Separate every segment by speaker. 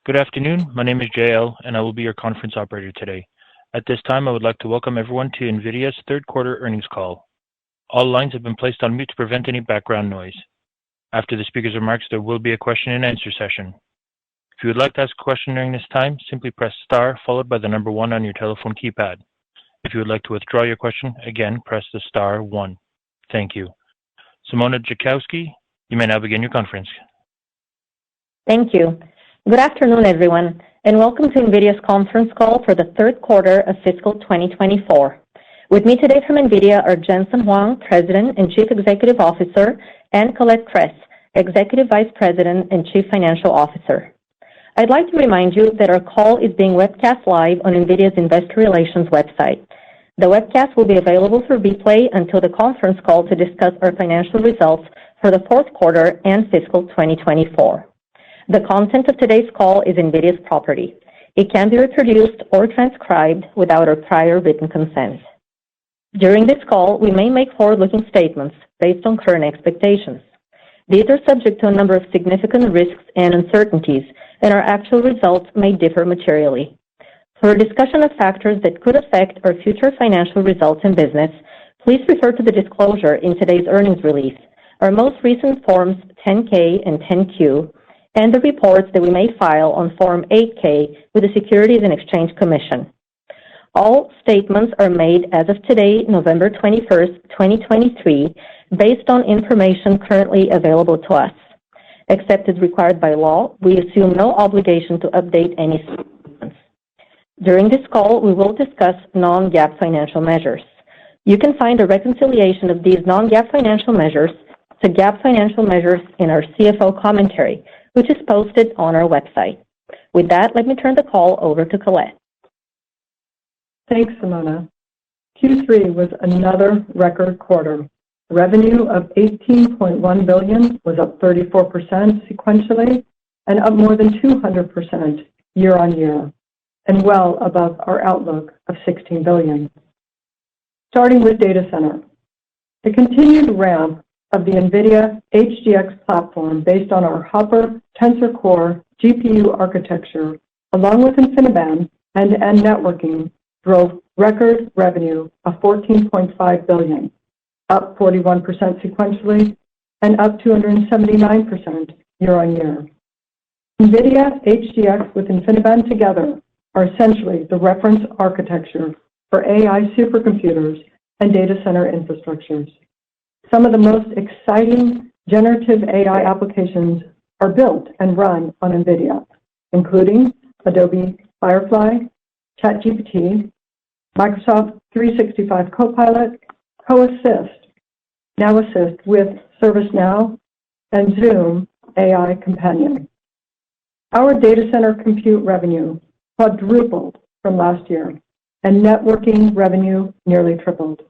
Speaker 1: Good afternoon. My name is JL, and I will be your conference operator today. At this time, I would like to welcome everyone to NVIDIA's third quarter earnings call. All lines have been placed on mute to prevent any background noise. After the speaker's remarks, there will be a question and answer session. If you would like to ask a question during this time, simply press star followed by the number 1 on your telephone keypad. If you would like to withdraw your question, again, press the star 1. Thank you. Simona Jakowski, you may now begin your conference.
Speaker 2: Thank you. Good afternoon, everyone, and welcome to NVIDIA's conference call for the third quarter of fiscal 2024. With me today from NVIDIA are Jensen Huang, President and Chief Executive Officer, and Colette Kress, Executive Vice President and Chief Financial Officer. I'd like to remind you that our call is being webcast live on NVIDIA's Investor Relations website. The webcast will be available for replay until the conference call to discuss our financial results for the fourth quarter and fiscal 2024. The content of today's call is NVIDIA's property. It can be reproduced or transcribed without our prior written consent. During this call, we may make forward-looking statements based on current expectations. These are subject to a number of significant risks and uncertainties, and our actual results may differ materially. For a discussion of factors that could affect our future financial results and business, please refer to the disclosure in today's earnings release, our most recent Forms 10-K and 10-Q, and the reports that we may file on Form 8-K with the Securities and Exchange Commission. All statements are made as of today, November 21st, 2023, based on information currently available to us. Except as required by law, we assume no obligation to update any statements. During this call, we will discuss non-GAAP financial measures. You can find a reconciliation of these non-GAAP financial measures to GAAP financial measures in our CFO commentary, which is posted on our website. With that, let me turn the call over to Colette.
Speaker 3: Thanks, Simona. Q3 was another record quarter. Revenue of $18.1 billion was up 34% sequentially and up more than 200% year-on-year, and well above our outlook of $16 billion. Starting with data center, the continued ramp of the NVIDIA HGX platform based on our Hopper Tensor Core GPU architecture, along with InfiniBand end-to-end networking, drove record revenue of $14.5 billion, up 41% sequentially and up 279% year-on-year. NVIDIA HGX with InfiniBand together are essentially the reference architecture for AI supercomputers and data center infrastructures. Some of the most exciting generative AI applications are built and run on NVIDIA, including Adobe Firefly, ChatGPT, Microsoft 365 Copilot, CoAssist, Now Assist with ServiceNow, and Zoom AI Companion. Our data center compute revenue quadrupled from last year, and networking revenue nearly tripled.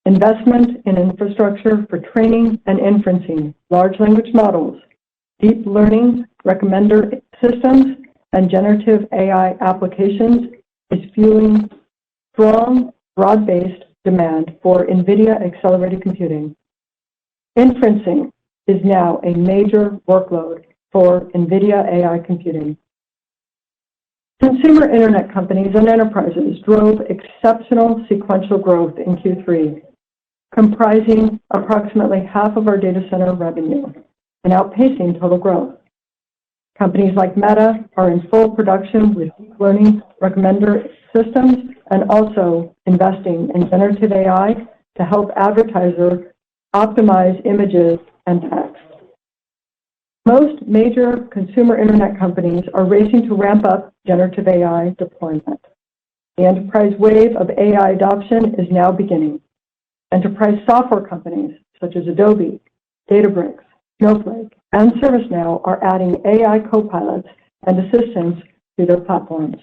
Speaker 3: Investment in infrastructure for training and inferencing large language models, deep learning recommender systems, and generative AI applications is fueling strong, broad-based demand for NVIDIA accelerated computing. Inferencing is now a major workload for NVIDIA AI computing. Consumer internet companies and enterprises drove exceptional sequential growth in Q3, comprising approximately half of our data center revenue and outpacing total growth. Companies like Meta are in full production with deep learning recommender systems and also investing in generative AI to help advertisers optimize images and text. Most major consumer internet companies are racing to ramp up generative AI deployment. The enterprise wave of AI adoption is now beginning. Enterprise software companies such as Adobe, Databricks, Snowflake, and ServiceNow are adding AI copilots and assistants to their platforms.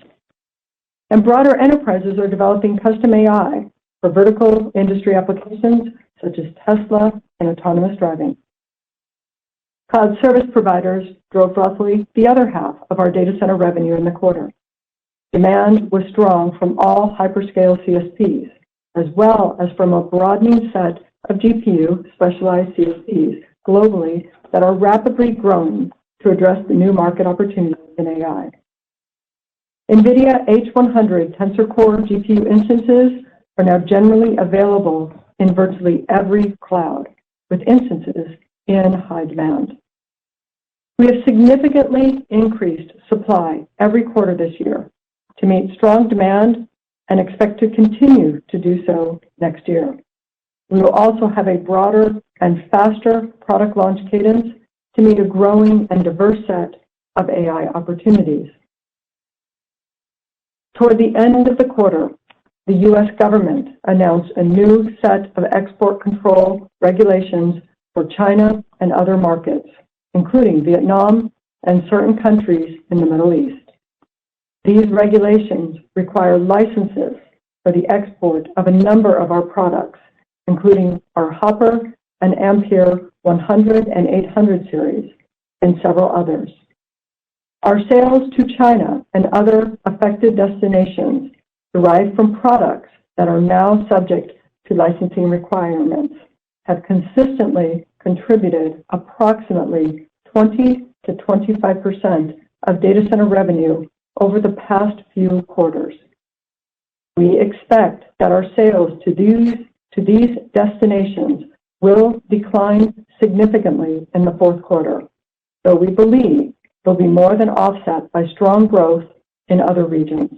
Speaker 3: And broader enterprises are developing custom AI for vertical industry applications such as Tesla and autonomous driving. Cloud service providers drove roughly the other half of our data center revenue in the quarter. Demand was strong from all hyperscale CSPs, as well as from a broadening set of GPU specialized CSPs globally that are rapidly growing to address the new market opportunities in AI. NVIDIA H100 Tensor Core GPU instances are now generally available in virtually every cloud, with instances in high demand. We have significantly increased supply every quarter this year to meet strong demand and expect to continue to do so next year. We will also have a broader and faster product launch cadence to meet a growing and diverse set of AI opportunities. Toward the end of the quarter, the U.S. government announced a new set of export control regulations for China and other markets, including Vietnam and certain countries in the Middle East. These regulations require licenses for the export of a number of our products, including our Hopper and Ampere 100 and 800 series, and several others. Our sales to China and other affected destinations derived from products that are now subject to licensing requirements have consistently contributed approximately 20 to 25% of data center revenue over the past few quarters. We expect that our sales to these destinations will decline significantly in the fourth quarter, though we believe they'll be more than offset by strong growth in other regions.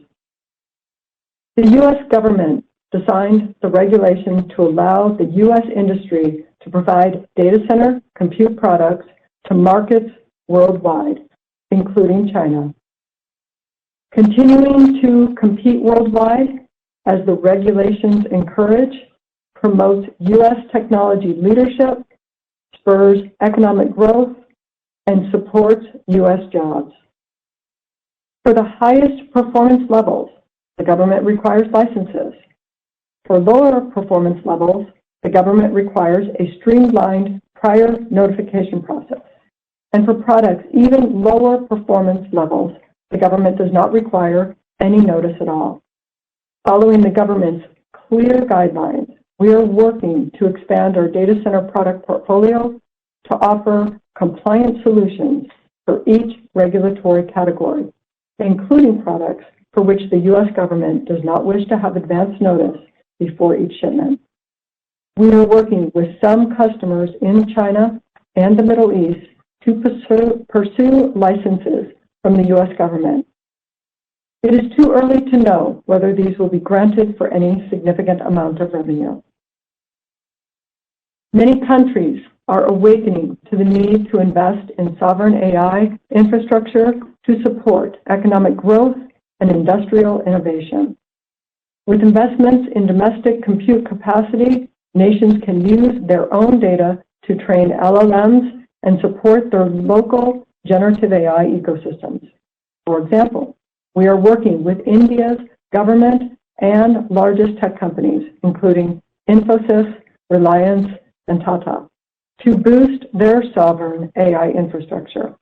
Speaker 3: The U.S. government designed the regulation to allow the U.S. industry to provide data center compute products to markets worldwide, including China. Continuing to compete worldwide, as the regulations encourage, promotes U.S. technology leadership, spurs economic growth, and supports U.S. jobs. For the highest performance levels, the government requires licenses. For lower performance levels, the government requires a streamlined prior notification process. And for products even lower performance levels, the government does not require any notice at all. Following the government's clear guidelines, we are working to expand our data center product portfolio to offer compliant solutions for each regulatory category, including products for which the U.S. government does not wish to have advance notice before each shipment. We are working with some customers in China and the Middle East to pursue licenses from the U.S. government. It is too early to know whether these will be granted for any significant amount of revenue. Many countries are awakening to the need to invest in sovereign AI infrastructure to support economic growth and industrial innovation. With investments in domestic compute capacity, nations can use their own data to train LLMs and support their local generative AI ecosystems. For example, we are working with India's government and largest tech companies, including Infosys, Reliance, and Tata, to boost their sovereign AI infrastructure.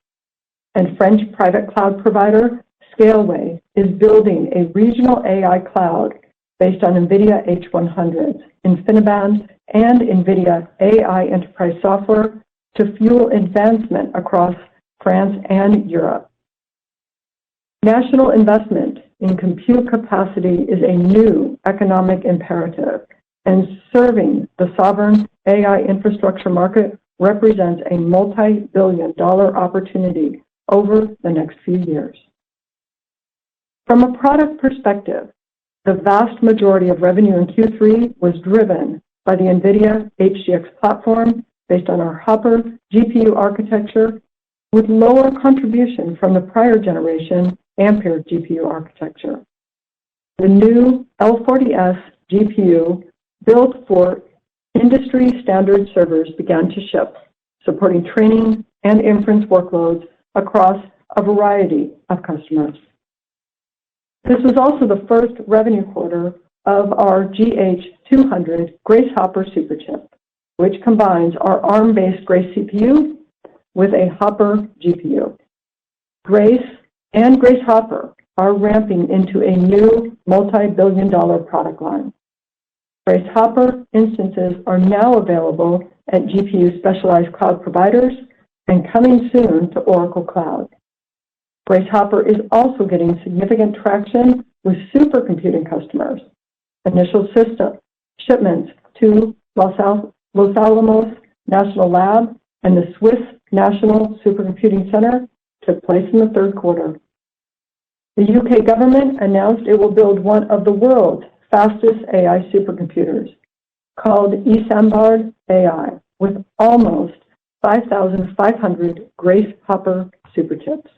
Speaker 3: And French private cloud provider Scaleway is building a regional AI cloud based on NVIDIA H100s, InfiniBand, and NVIDIA AI enterprise software to fuel advancement across France and Europe. National investment in compute capacity is a new economic imperative, and serving the sovereign AI infrastructure market represents a multi-billion-dollar opportunity over the next few years. From a product perspective, the vast majority of revenue in Q3 was driven by the NVIDIA HGX platform based on our Hopper GPU architecture, with lower contribution from the prior generation Ampere GPU architecture. The new L40S GPU, built for industry standard servers, began to ship, supporting training and inference workloads across a variety of customers. This was also the first revenue quarter of our GH200 Grace Hopper superchip, which combines our ARM-based Grace CPU with a Hopper GPU. Grace and Grace Hopper are ramping into a new multi-billion-dollar product line. Grace Hopper instances are now available at GPU specialized cloud providers and coming soon to Oracle Cloud. Grace Hopper is also getting significant traction with supercomputing customers. Initial system shipments to Los Alamos National Lab and the Swiss National Supercomputing Center took place in the third quarter. The UK government announced it will build one of the world's fastest AI supercomputers, called eSambard AI, with almost 5,500 Grace Hopper superchips.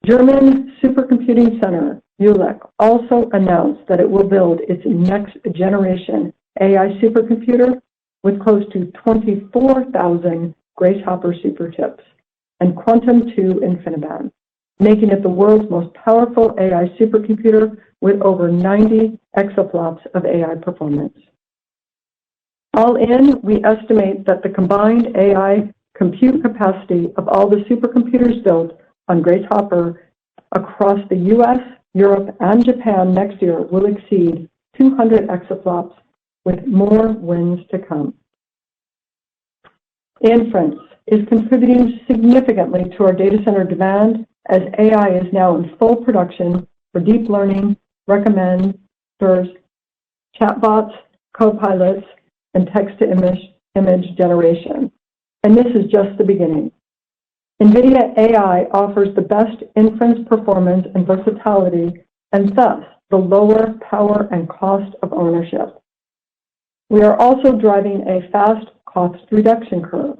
Speaker 3: German Supercomputing Center, Jülich, also announced that it will build its next generation AI supercomputer with close to 24,000 Grace Hopper superchips and Quantum 2 InfiniBand, making it the world's most powerful AI supercomputer with over 90 exaflops of AI performance. All in, we estimate that the combined AI compute capacity of all the supercomputers built on Grace Hopper across the US, Europe, and Japan next year will exceed 200 exaflops, with more wins to come. Inference is contributing significantly to our data center demand as AI is now in full production for deep learning, recommenders, chatbots, copilots, and text-to-image generation. And this is just the beginning. NVIDIA AI offers the best inference performance and versatility, and thus the lower power and cost of ownership. We are also driving a fast cost reduction curve.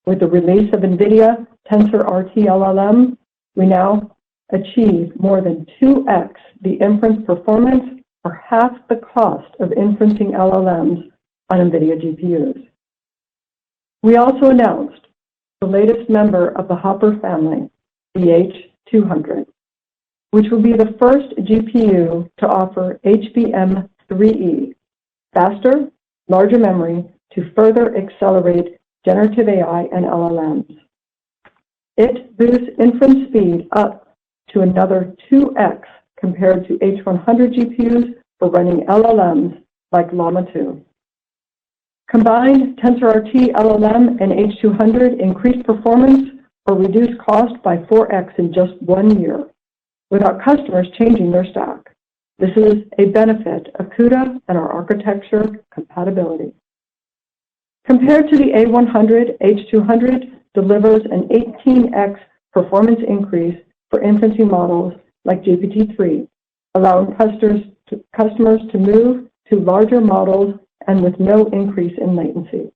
Speaker 3: With the release of NVIDIA TensorRT LLM, we now achieve more than 2x the inference performance or half the cost of inferencing LLMs on NVIDIA GPUs. We also announced the latest member of the Hopper family, the H200, which will be the first GPU to offer HBM3E, faster, larger memory to further accelerate generative AI and LLMs. It boosts inference speed up to another 2x compared to H100 GPUs for running LLMs like Llama 2. Combined TensorRT LLM and H200 increased performance or reduced cost by 4x in just 1 year, without customers changing their stack. This is a benefit of CUDA and our architecture compatibility. Compared to the A100, H200 delivers an 18x performance increase for inferencing models like GPT-3, allowing customers to move to larger models and with no increase in latency.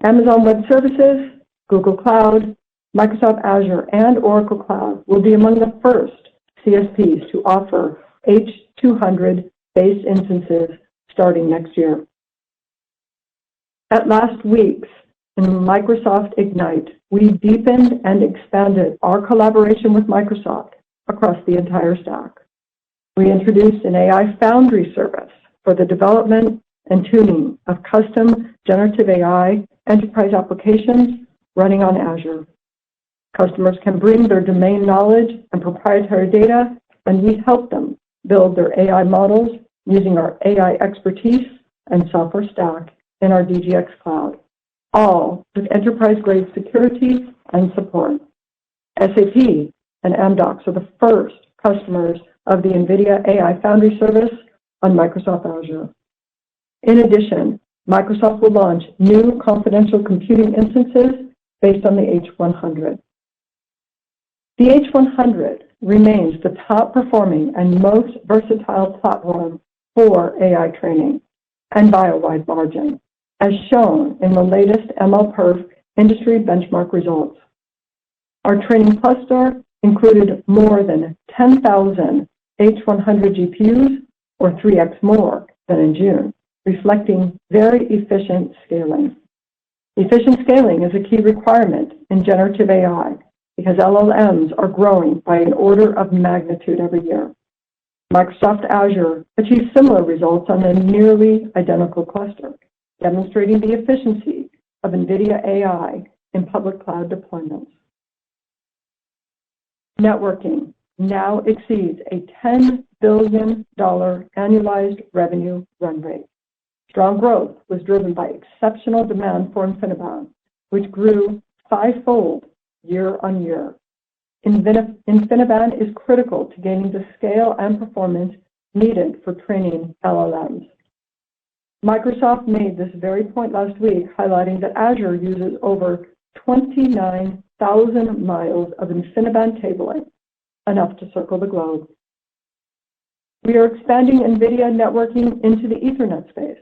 Speaker 3: Amazon Web Services, Google Cloud, Microsoft Azure, and Oracle Cloud will be among the first CSPs to offer H200-based instances starting next year. At last week's in Microsoft Ignite, we deepened and expanded our collaboration with Microsoft across the entire stack. We introduced an AI Foundry service for the development and tuning of custom generative AI enterprise applications running on Azure. Customers can bring their domain knowledge and proprietary data, and we help them build their AI models using our AI expertise and software stack in our DGX Cloud, all with enterprise-grade security and support. SAP and Amdocs are the first customers of the NVIDIA AI Foundry service on Microsoft Azure. In addition, Microsoft will launch new confidential computing instances based on the H100. The H100 remains the top performing and most versatile platform for AI training, and by a wide margin, as shown in the latest MLPerf industry benchmark results. Our training cluster included more than 10,000 H100 GPUs, or 3x more than in June, reflecting very efficient scaling. Efficient scaling is a key requirement in generative AI because LLMs are growing by an order of magnitude every year. Microsoft Azure achieved similar results on a nearly identical cluster, demonstrating the efficiency of NVIDIA AI in public cloud deployments. Networking now exceeds a $10 billion annualized revenue run rate. Strong growth was driven by exceptional demand for InfiniBand, which grew 5-fold year on year. InfiniBand is critical to gaining the scale and performance needed for training LLMs. Microsoft made this very point last week, highlighting that Azure uses over 29,000 miles of InfiniBand cabling, enough to circle the globe. We are expanding NVIDIA networking into the Ethernet space.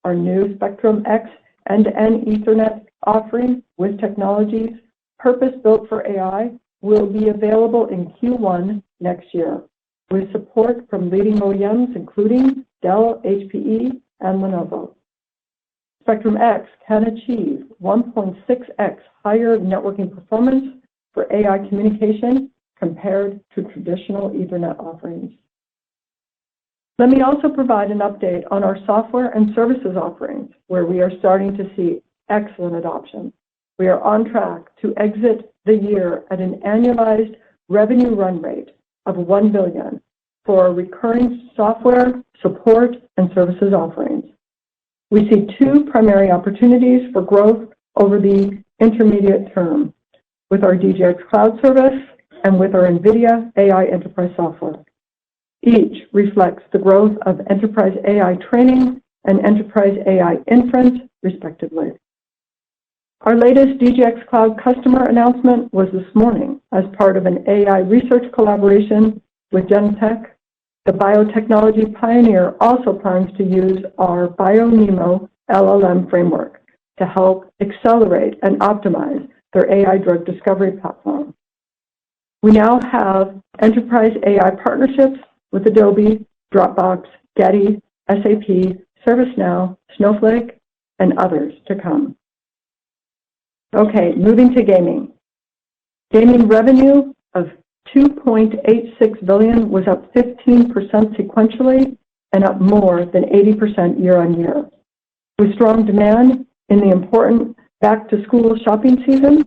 Speaker 3: Our new Spectrum X end-to-end Ethernet offering with technologies purpose-built for AI will be available in Q1 next year, with support from leading OEMs including Dell, HPE, and Lenovo. Spectrum X can achieve 1.6x higher networking performance for AI communication compared to traditional Ethernet offerings. Let me also provide an update on our software and services offerings, where we are starting to see excellent adoption. We are on track to exit the year at an annualized revenue run rate of $1 billion for our recurring software, support, and services offerings. We see two primary opportunities for growth over the intermediate term, with our DGX Cloud service and with our NVIDIA AI Enterprise software. Each reflects the growth of enterprise AI training and enterprise AI inference, respectively. Our latest DGX Cloud customer announcement was this morning as part of an AI research collaboration with Genentech. The biotechnology pioneer also plans to use our BioNeMo LLM framework to help accelerate and optimize their AI drug discovery platform. We now have enterprise AI partnerships with Adobe, Dropbox, Getty, SAP, ServiceNow, Snowflake, and others to come. Okay, moving to gaming. Gaming revenue of $2.86 billion was up 15% sequentially and up more than 80% year on year. With strong demand in the important back-to-school shopping season,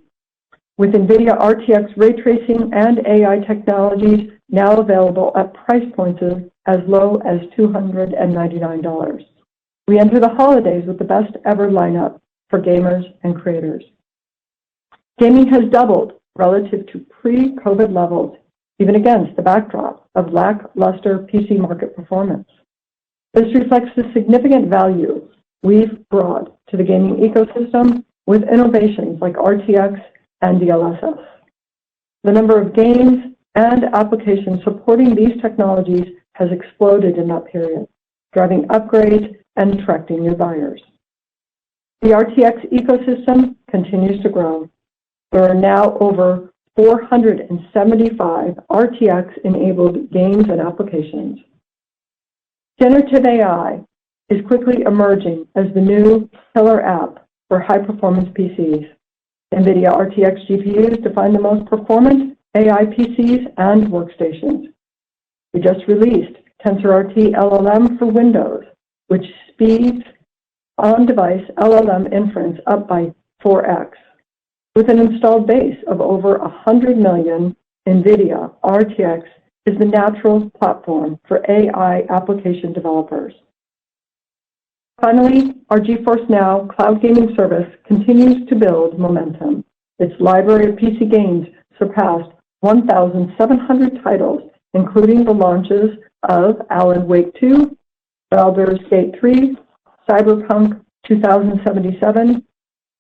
Speaker 3: with NVIDIA RTX ray tracing and AI technologies now available at price points as low as $299. We enter the holidays with the best ever lineup for gamers and creators. Gaming has doubled relative to pre-COVID levels, even against the backdrop of lackluster PC market performance. This reflects the significant value we've brought to the gaming ecosystem with innovations like RTX and DLSS. The number of games and applications supporting these technologies has exploded in that period, driving upgrades and attracting new buyers. The RTX ecosystem continues to grow. There are now over 475 RTX-enabled games and applications. Generative AI is quickly emerging as the new killer app for high-performance PCs. NVIDIA RTX GPUs define the most performant AI PCs and workstations. We just released TensorRT LLM for Windows, which speeds on-device LLM inference up by 4x. With an installed base of over 100 million, NVIDIA RTX is the natural platform for AI application developers. Finally, our GeForce Now cloud gaming service continues to build momentum. Its library of PC games surpassed 1,700 titles, including the launches of Alan Wake 2, Baldur's Gate 3, Cyberpunk 2077,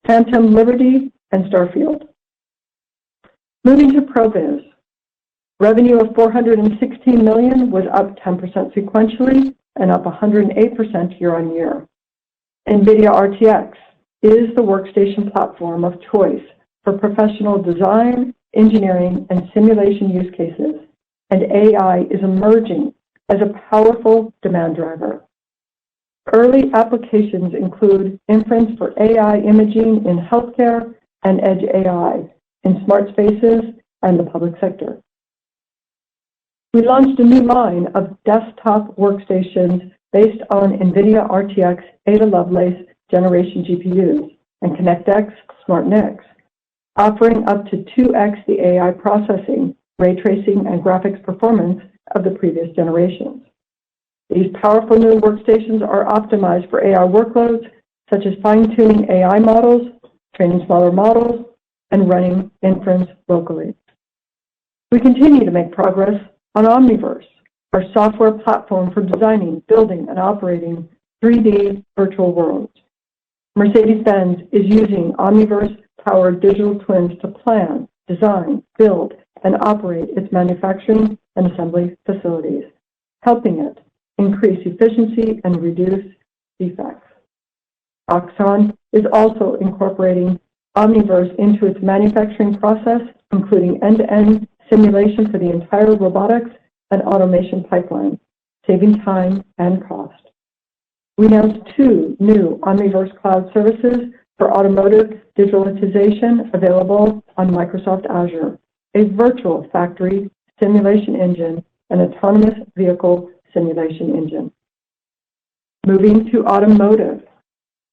Speaker 3: Phantom Liberty, and Starfield. Moving to ProViz. Revenue of $416 million was up 10% sequentially and up 108% year on year. NVIDIA RTX is the workstation platform of choice for professional design, engineering, and simulation use cases, and AI is emerging as a powerful demand driver. Early applications include inference for AI imaging in healthcare and edge AI in smart spaces and the public sector. We launched a new line of desktop workstations based on NVIDIA RTX Ada Lovelace generation GPUs and ConnectX Smart NICs, offering up to 2x the AI processing, ray tracing, and graphics performance of the previous generations. These powerful new workstations are optimized for AI workloads, such as fine-tuning AI models, training smaller models, and running inference locally. We continue to make progress on Omniverse, our software platform for designing, building, and operating 3D virtual worlds. Mercedes-Benz is using Omniverse-powered digital twins to plan, design, build, and operate its manufacturing and assembly facilities, helping it increase efficiency and reduce defects. Foxconn is also incorporating Omniverse into its manufacturing process, including end-to-end simulation for the entire robotics and automation pipeline, saving time and cost. We announced 2 new Omniverse cloud services for automotive digitalization available on Microsoft Azure, a virtual factory simulation engine and autonomous vehicle simulation engine. Moving to automotive.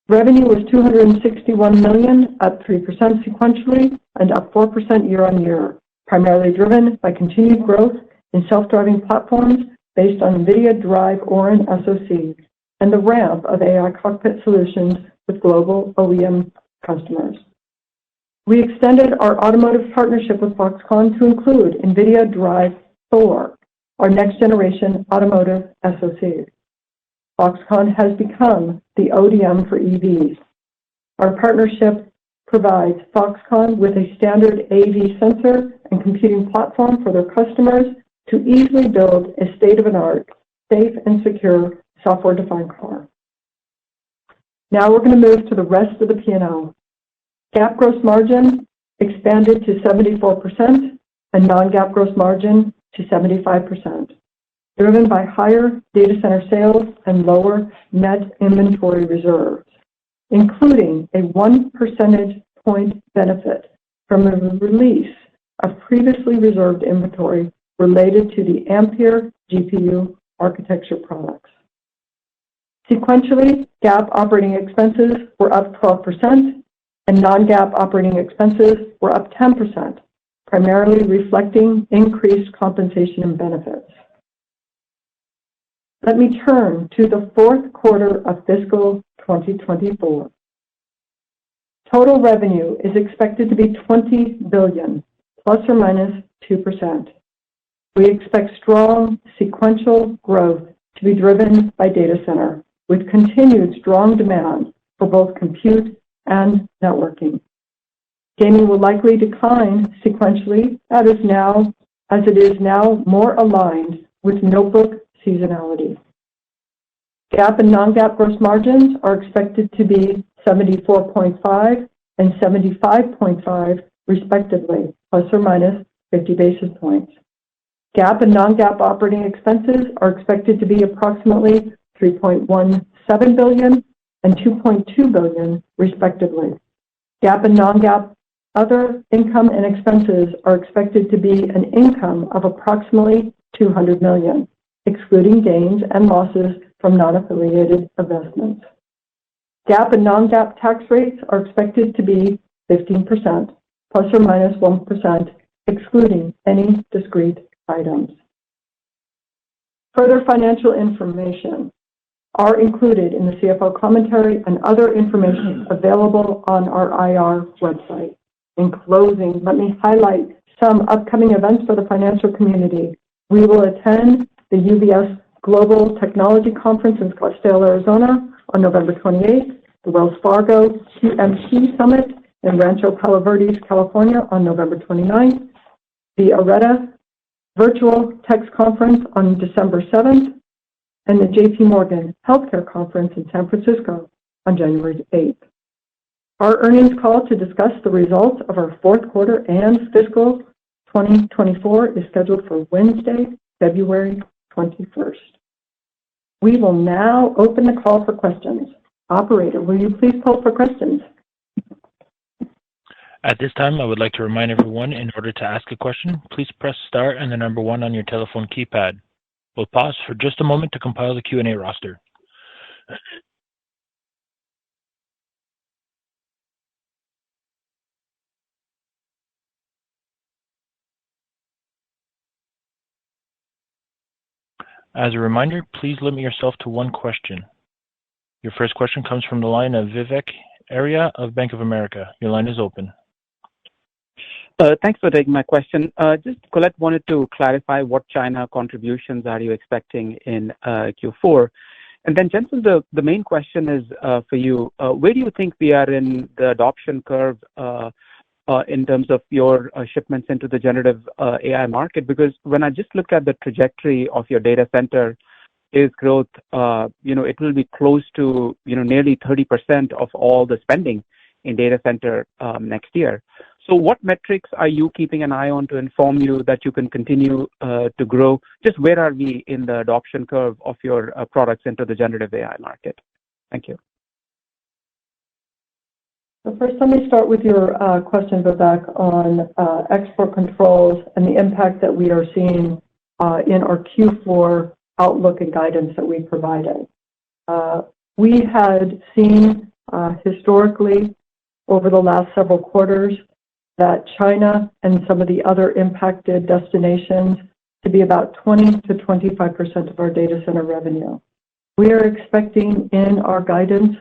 Speaker 3: Revenue was $261 million, up 3% sequentially and up 4% year-on-year, primarily driven by continued growth in self-driving platforms based on NVIDIA Drive Orin SoC and the ramp of AI cockpit solutions with global OEM customers. We extended our automotive partnership with Foxconn to include NVIDIA Drive Thor, our next-generation automotive SoC. Foxconn has become the ODM for EVs. Our partnership provides Foxconn with a standard AV sensor and computing platform for their customers to easily build a state-of-the-art, safe and secure software-defined car. Now we're going to move to the rest of the P&L. GAAP gross margin expanded to 74% and non-GAAP gross margin to 75%, driven by higher data center sales and lower net inventory reserves, including a 1 percentage point benefit from the release of previously reserved inventory related to the Ampere GPU architecture products. Sequentially, GAAP operating expenses were up 12% and non-GAAP operating expenses were up 10%, primarily reflecting increased compensation and benefits. Let me turn to the fourth quarter of fiscal 2024. Total revenue is expected to be $20 billion, plus or minus 2%. We expect strong sequential growth to be driven by data center, with continued strong demand for both compute and networking. Gaming will likely decline sequentially, as it is now more aligned with notebook seasonality. GAAP and non-GAAP gross margins are expected to be 74.5 and 75.5 respectively, plus or minus 50 basis points. GAAP and non-GAAP operating expenses are expected to be approximately $3.17 billion and $2.2 billion respectively. GAAP and non-GAAP other income and expenses are expected to be an income of approximately $200 million, excluding gains and losses from non-affiliated investments. GAAP and non-GAAP tax rates are expected to be 15%, plus or minus 1%, excluding any discrete items. Further financial information are included in the CFO commentary and other information available on our IR website. In closing, let me highlight some upcoming events for the financial community. We will attend the UBS Global Technology Conference in Scottsdale, Arizona on November 28th, the Wells Fargo TMT Summit in Rancho Palos Verdes, California on November 29th, the Areta Virtual Tech Conference on December 7th, and the JP Morgan Healthcare Conference in San Francisco on January 8th. Our earnings call to discuss the results of our fourth quarter and fiscal 2024 is scheduled for Wednesday, February 21st. We will now open the call for questions. Operator, will you please poll for questions?
Speaker 1: At this time, I would like to remind everyone, in order to ask a question, please press star and the number 1 on your telephone keypad. We'll pause for just a moment to compile the Q&A roster. As a reminder, please limit yourself to one question. Your first question comes from the line of Vivek Arya of Bank of America. Your line is open.
Speaker 4: Thanks for taking my question. Just Colette wanted to clarify what China contributions are you expecting in Q4? And then Jensen, the main question is for you. Where do you think we are in the adoption curve in terms of your shipments into the generative AI market? Because when I just look at the trajectory of your data center is growth, it will be close to, nearly 30% of all the spending in data center next year. So what metrics are you keeping an eye on to inform you that you can continue to grow? Just where are we in the adoption curve of your products into the generative AI market? Thank you.
Speaker 3: So first, let me start with your question, Vivek, on export controls and the impact that we are seeing in our Q4 outlook and guidance that we provided. We had seen historically over the last several quarters that China and some of the other impacted destinations to be about 20 to 25% of our data center revenue. We are expecting in our guidance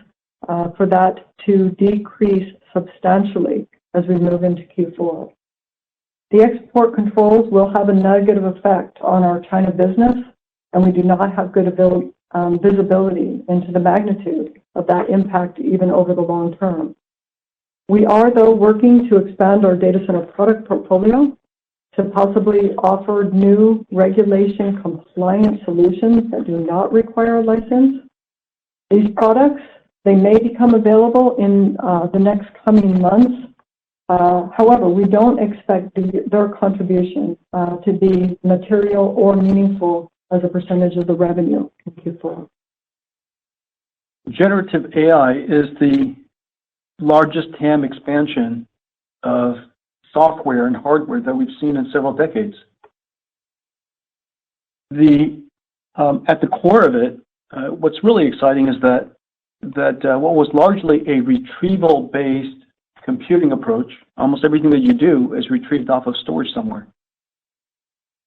Speaker 3: for that to decrease substantially as we move into Q4. The export controls will have a negative effect on our China business, and we do not have good visibility into the magnitude of that impact even over the long term. We are, though, working to expand our data center product portfolio to possibly offer new regulation-compliant solutions that do not require a license. These products, they may become available in the next coming months. However, we don't expect their contribution to be material or meaningful as a percentage of the revenue in Q4.
Speaker 5: Generative AI is the largest TAM expansion of software and hardware that we've seen in several decades. At the core of it, what's really exciting is that what was largely a retrieval-based computing approach, almost everything that you do is retrieved off of storage somewhere,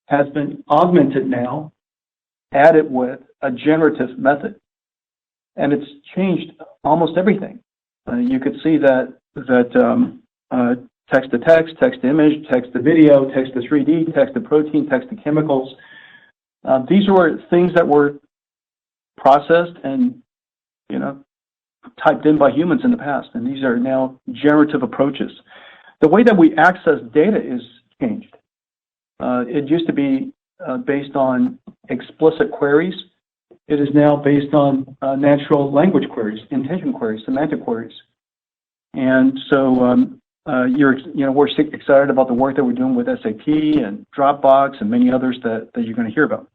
Speaker 5: has been augmented now, added with a generative method, and it's changed almost everything. You could see that text to text, text to image, text to video, text to 3D, text to protein, text to chemicals. These were things that were processed and typed in by humans in the past, and these are now generative approaches. The way that we access data is changed. It used to be based on explicit queries. It is now based on natural language queries, intention queries, semantic queries. And so we're excited about the work that we're doing with SAP and Dropbox and many others that you're going to hear about.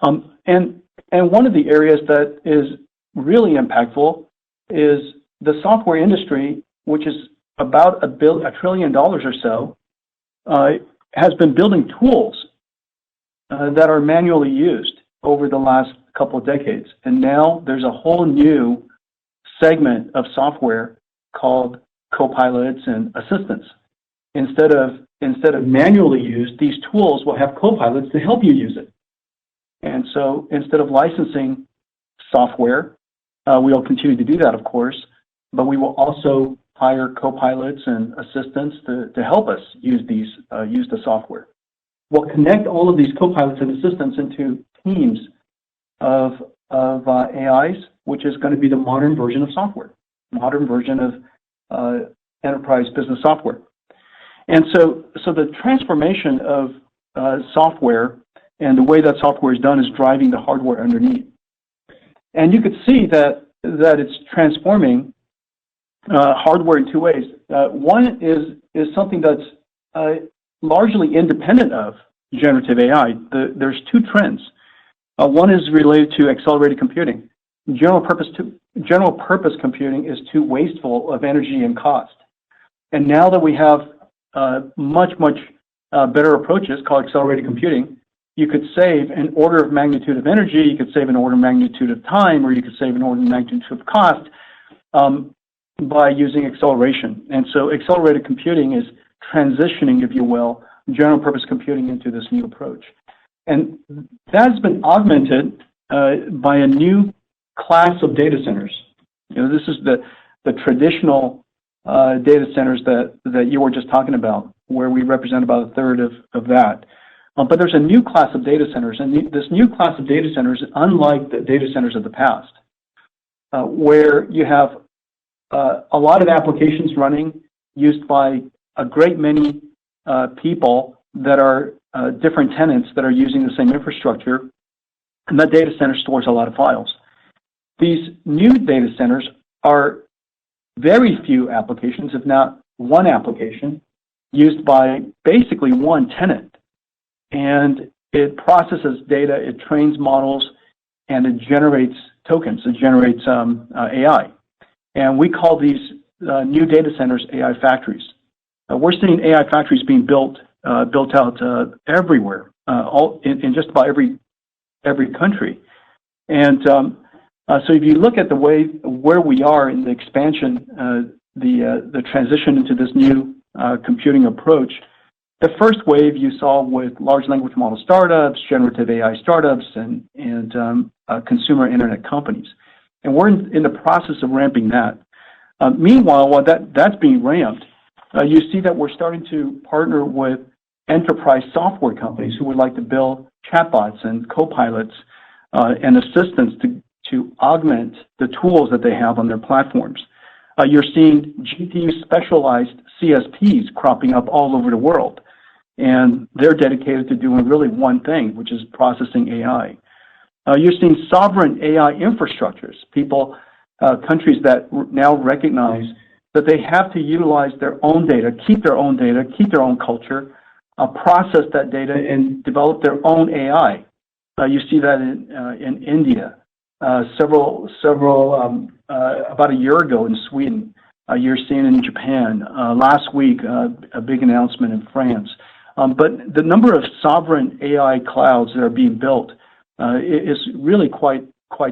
Speaker 5: And one of the areas that is really impactful is the software industry, which is about $1 trillion or so, has been building tools that are manually used over the last couple of decades. And now there's a whole new segment of software called copilots and assistants. Instead of manually used, these tools will have copilots to help you use it. And so instead of licensing software, we'll continue to do that, of course, but we will also hire copilots and assistants to help us use the software. We'll connect all of these copilots and assistants into teams of AIs, which is going to be the modern version of software, modern version of enterprise business software. And so the transformation of software and the way that software is done is driving the hardware underneath. And you could see that it's transforming hardware in two ways. One is something that's largely independent of generative AI. There's two trends. One is related to accelerated computing. General purpose computing is too wasteful of energy and cost. And now that we have much better approaches called accelerated computing, you could save an order of magnitude of energy, you could save an order of magnitude of time, or you could save an order of magnitude of cost by using acceleration. And so accelerated computing is transitioning, if you will, general purpose computing into this new approach. And that's been augmented by a new class of data centers. This is the traditional data centers that you were just talking about, where we represent about a third of that. But there's a new class of data centers, and this new class of data centers, unlike the data centers of the past, where you have a lot of applications running used by a great many people that are different tenants that are using the same infrastructure, and that data center stores a lot of files. These new data centers are very few applications, if not one application, used by basically one tenant. And it processes data, it trains models, and it generates tokens, it generates AI. And we call these new data centers AI factories. We're seeing AI factories being built out everywhere, in just about every country. And so if you look at where we are in the expansion, the transition into this new computing approach, the first wave you saw with large language model startups, generative AI startups, and consumer internet companies. And we're in the process of ramping that. Meanwhile, while that's being ramped, you see that we're starting to partner with enterprise software companies who would like to build chatbots and co-pilots and assistants to augment the tools that they have on their platforms. You're seeing GPU specialized CSPs cropping up all over the world, and they're dedicated to doing really one thing, which is processing AI. You're seeing sovereign AI infrastructures, countries that now recognize that they have to utilize their own data, keep their own culture, process that data, and develop their own AI. You see that in India. About a year ago in Sweden. You're seeing in Japan. Last week, a big announcement in France. But the number of sovereign AI clouds that are being built is really quite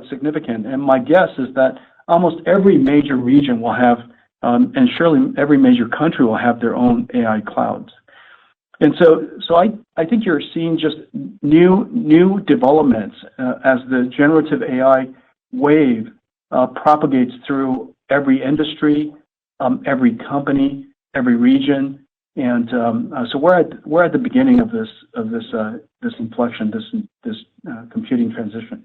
Speaker 5: significant. And my guess is that almost every major region will have, and surely every major country will have their own AI clouds. And so I think you're seeing just new developments as the generative AI wave propagates through every industry, every company, every region, and so we're at the beginning of this inflection, this computing transition.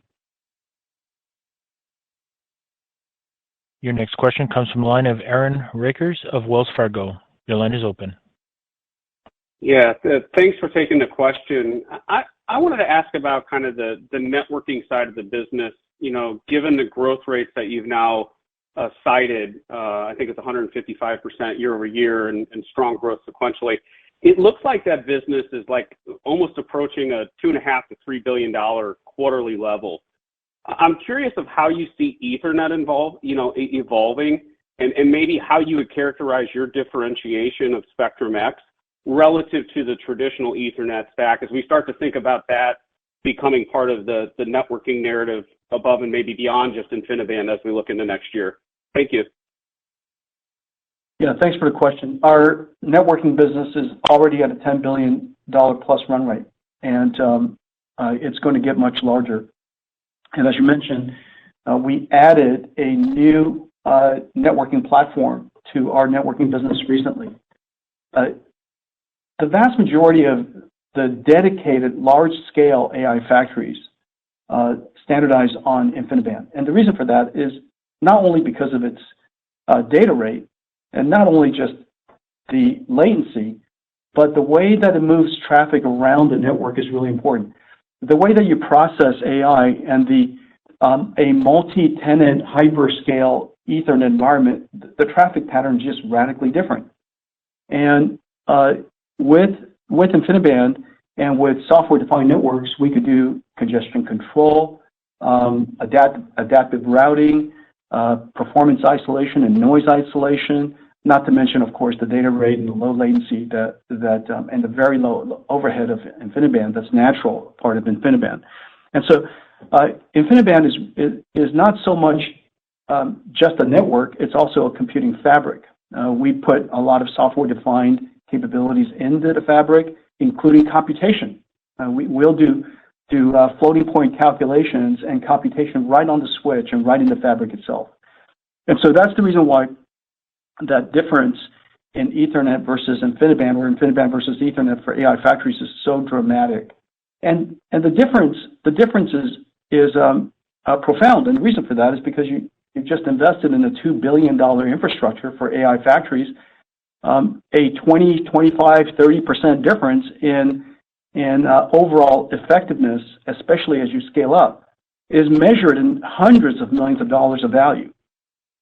Speaker 1: Your next question comes from the line of Aaron Rakers of Wells Fargo. Your line is open.
Speaker 6: Yeah, thanks for taking the question. I wanted to ask about kind of the networking side of the business. You know, given the growth rates that you've now cited, I think it's 155% year over year and strong growth sequentially. It looks like that business is like almost approaching a $2.5 to $3 billion quarterly level. I'm curious of how you see Ethernet evolving, and maybe how you would characterize your differentiation of Spectrum X relative to the traditional Ethernet stack as we start to think about that becoming part of the networking narrative above and maybe beyond just InfiniBand as we look into next year. Thank you.
Speaker 5: Yeah, thanks for the question. Our networking business is already at a $10 billion plus run rate, and it's going to get much larger. And as you mentioned, we added a new networking platform to our networking business recently. The vast majority of the dedicated large-scale AI factories standardize on InfiniBand. And the reason for that is not only because of its data rate, and not only just the latency, but the way that it moves traffic around the network is really important. The way that you process AI and a multi-tenant hyperscale Ethernet environment, the traffic pattern is just radically different. And with InfiniBand and with software-defined networks, we could do congestion control, adaptive routing, performance isolation and noise isolation, not to mention, of course, the data rate and the low latency and the very low overhead of InfiniBand, that's natural part of InfiniBand. And so InfiniBand is not so much just a network, it's also a computing fabric. We put a lot of software-defined capabilities into the fabric, including computation. We'll do floating point calculations and computation right on the switch and right in the fabric itself. And so that's the reason why that difference in Ethernet versus InfiniBand, or InfiniBand versus Ethernet for AI factories, is so dramatic. And the difference is profound. And the reason for that is because you've just invested in a $2 billion infrastructure for AI factories. A 20, 25, 30% difference in overall effectiveness, especially as you scale up, is measured in hundreds of millions of dollars of value.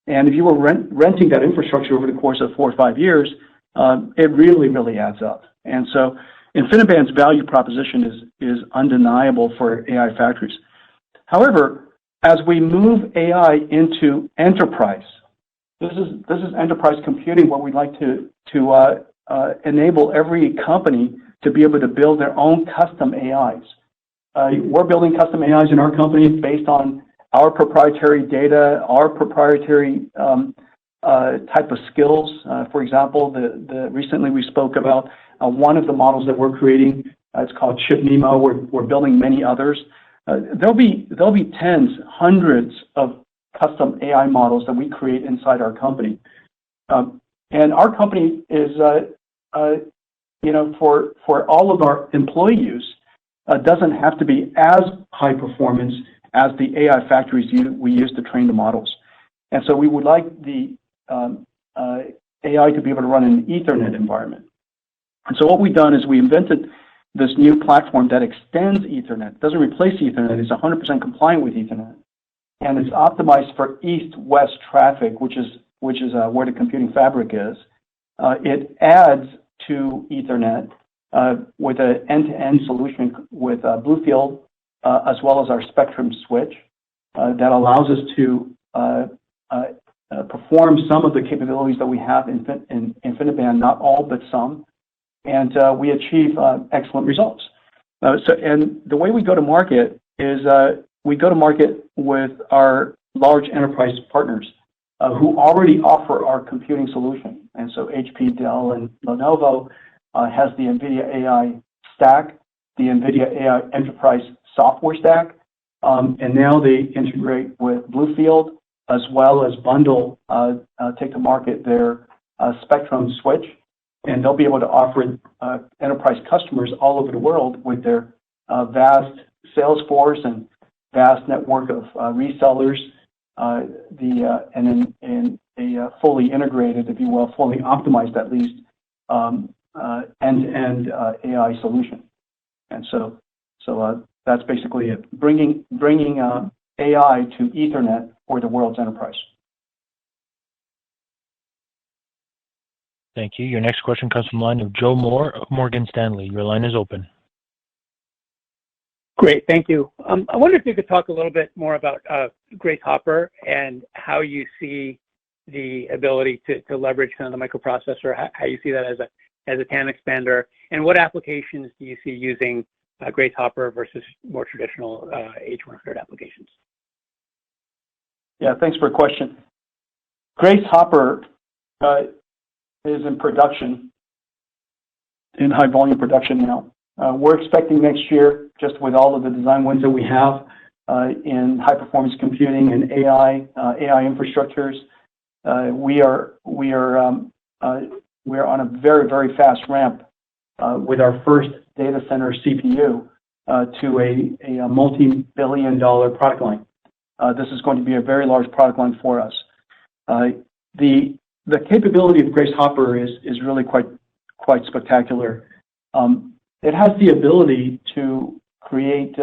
Speaker 5: And if you were renting that infrastructure over the course of 4 or 5 years, it really, really adds up. And so InfiniBand's value proposition is undeniable for AI factories. However, as we move AI into enterprise, this is enterprise computing, where we'd like to enable every company to be able to build their own custom AIs. We're building custom AIs in our company based on our proprietary data, our proprietary type of skills. For example, recently we spoke about one of the models that we're creating. It's called ChipNemo. We're building many others. There'll be tens, hundreds of custom AI models that we create inside our company. And our company is, for all of our employee use, doesn't have to be as high performance as the AI factories we use to train the models. And so we would like the AI to be able to run in an Ethernet environment. And so what we've done is we invented this new platform that extends Ethernet. It doesn't replace Ethernet. It's 100% compliant with Ethernet. And it's optimized for east-west traffic, which is where the computing fabric is. It adds to Ethernet with an end-to-end solution with Bluefield, as well as our Spectrum switch that allows us to perform some of the capabilities that we have in InfiniBand, not all, but some. And we achieve excellent results. And the way we go to market is we go to market with our large enterprise partners who already offer our computing solution. And so HP, Dell, and Lenovo has the NVIDIA AI stack, the NVIDIA AI enterprise software stack, and now they integrate with Bluefield, as well as bundle, take to market their Spectrum switch, and they'll be able to offer enterprise customers all over the world with their vast sales force and vast network of resellers, and a fully integrated, if you will, fully optimized at least end-to-end AI solution. And so that's basically it. Bringing AI to Ethernet for the world's enterprise.
Speaker 1: Thank you. Your next question comes from the line of Joe Moore of Morgan Stanley. Your line is open.
Speaker 4: Great, thank you. I wonder if you could talk a little bit more about Grace Hopper and how you see the ability to leverage kind of the microprocessor, how you see that as a TAM expander, and what applications do you see using Grace Hopper versus more traditional H100 applications?
Speaker 5: Yeah, thanks for the question. Grace Hopper is in production, in high volume production now. We're expecting next year, just with all of the design wins that we have in high performance computing and AI infrastructures, we are on a very, very fast ramp with our first data center CPU to a multi-billion-dollar product line. This is going to be a very large product line for us. The capability of Grace Hopper is really quite spectacular. It has the ability to create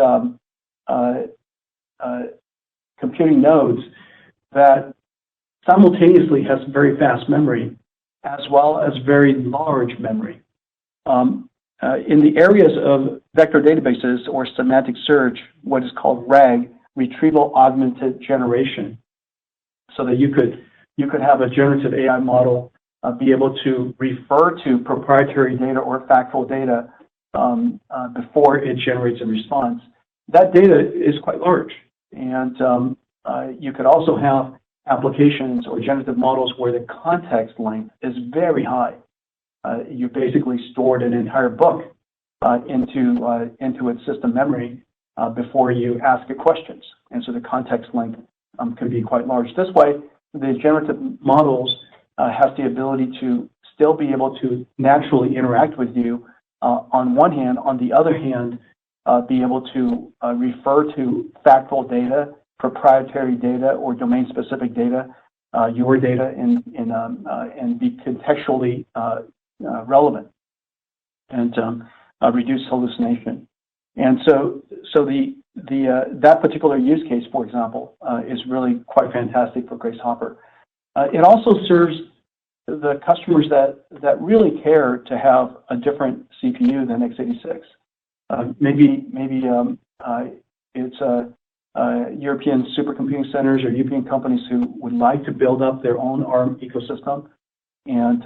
Speaker 5: computing nodes that simultaneously has very fast memory as well as very large memory. In the areas of vector databases or semantic search, what is called RAG, retrieval augmented generation, so that you could have a generative AI model be able to refer to proprietary data or factual data before it generates a response. That data is quite large. And you could also have applications or generative models where the context length is very high. You basically stored an entire book into its system memory before you ask it questions. And so the context length can be quite large. This way, the generative models has the ability to still be able to naturally interact with you on one hand. On the other hand, be able to refer to factual data, proprietary data, or domain-specific data, your data, and be contextually relevant and reduce hallucination. And so that particular use case, for example, is really quite fantastic for Grace Hopper. It also serves the customers that really care to have a different CPU than x86. Maybe it's European supercomputing centers or European companies who would like to build up their own ARM ecosystem and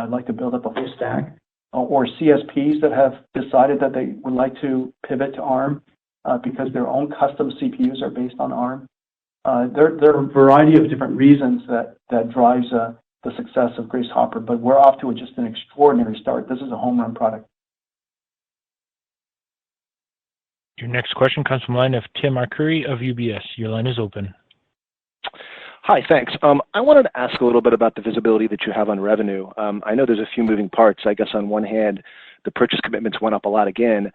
Speaker 5: like to build up a full stack, or CSPs that have decided that they would like to pivot to ARM because their own custom CPUs are based on ARM. There are a variety of different reasons that drives the success of Grace Hopper, but we're off to just an extraordinary start. This is a home run product.
Speaker 1: Your next question comes from the line of Tim Arcuri of UBS. Your line is open.
Speaker 7: Hi, thanks. I wanted to ask a little bit about the visibility that you have on revenue. I know there's a few moving parts. I guess on one hand, the purchase commitments went up a lot again,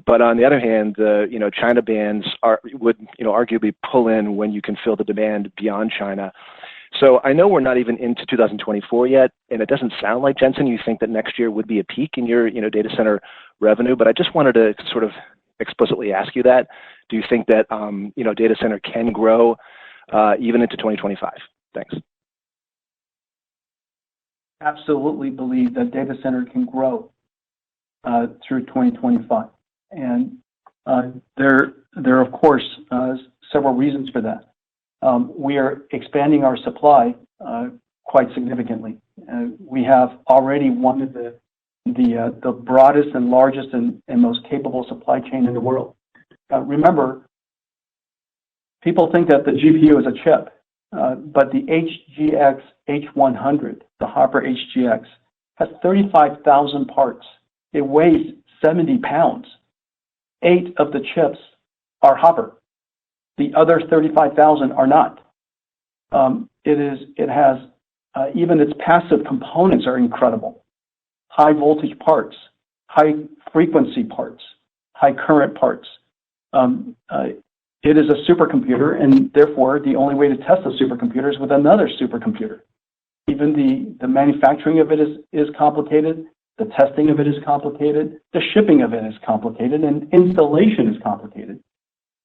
Speaker 7: but on the other hand, the China bans would arguably pull in when you can fill the demand beyond China. So I know we're not even into 2024 yet, and it doesn't sound like, Jensen, you think that next year would be a peak in your data center revenue. But I just wanted to sort of explicitly ask you that. Do you think that data center can grow even into 2025? Thanks.
Speaker 5: Absolutely believe that data center can grow through 2025, and there are of course several reasons for that. We are expanding our supply quite significantly. We have already one of the broadest and largest and most capable supply chain in the world. Remember, people think that the GPU is a chip, but the HGX H100, the Hopper HGX, has 35,000 parts. It weighs 70 pounds. 8 of the chips are Hopper. The other 35,000 are not. It has even its passive components are incredible. High voltage parts, high frequency parts, high current parts. It is a supercomputer, and therefore the only way to test a supercomputer is with another supercomputer. Even the manufacturing of it is complicated, the testing of it is complicated, the shipping of it is complicated, and installation is complicated.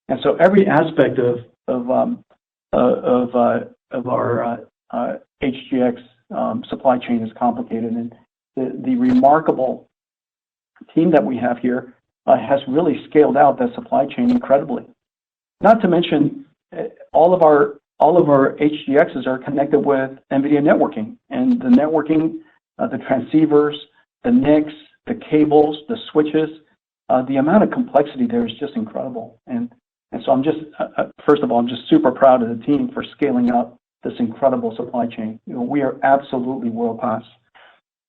Speaker 5: And so every aspect of our HGX supply chain is complicated, and the remarkable team that we have here has really scaled out that supply chain incredibly. Not to mention, all of our HGXs are connected with NVIDIA networking, and the networking, the transceivers, the NICs, the cables, the switches, the amount of complexity there is just incredible. And so I'm just, first of all, I'm just super proud of the team for scaling up this incredible supply chain. We are absolutely world class.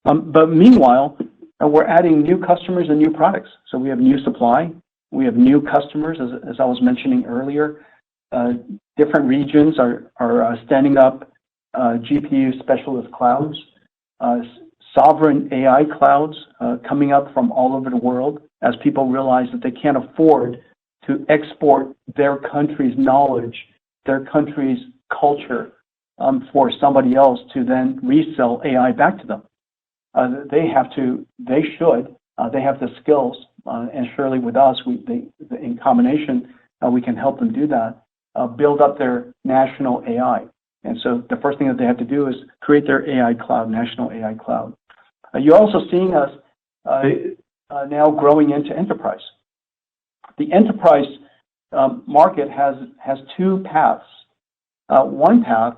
Speaker 5: But meanwhile, we're adding new customers and new products. So we have new supply, we have new customers, as I was mentioning earlier. Different regions are standing up GPU specialist clouds, sovereign AI clouds coming up from all over the world as people realize that they can't afford to export their country's knowledge, their country's culture for somebody else to then resell AI back to them. They have the skills, and surely with us, in combination, we can help them do that, build up their national AI. And so the first thing that they have to do is create their AI cloud, national AI cloud. You're also seeing us now growing into enterprise. The enterprise market has two paths. One path,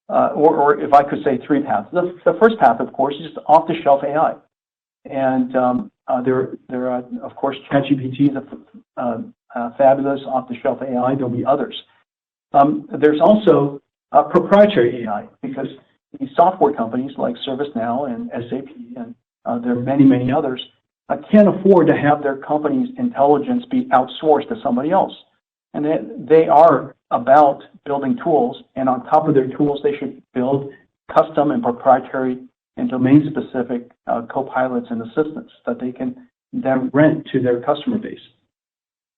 Speaker 5: or if I could say three paths. The first path, of course, is just off-the-shelf AI. And there are, of course, ChatGPT is a fabulous off-the-shelf AI. There'll be others. There's also proprietary AI, because these software companies like ServiceNow and SAP, and there are many, many others, can't afford to have their company's intelligence be outsourced to somebody else. And they are about building tools, and on top of their tools, they should build custom and proprietary and domain-specific co-pilots and assistants that they can then rent to their customer base.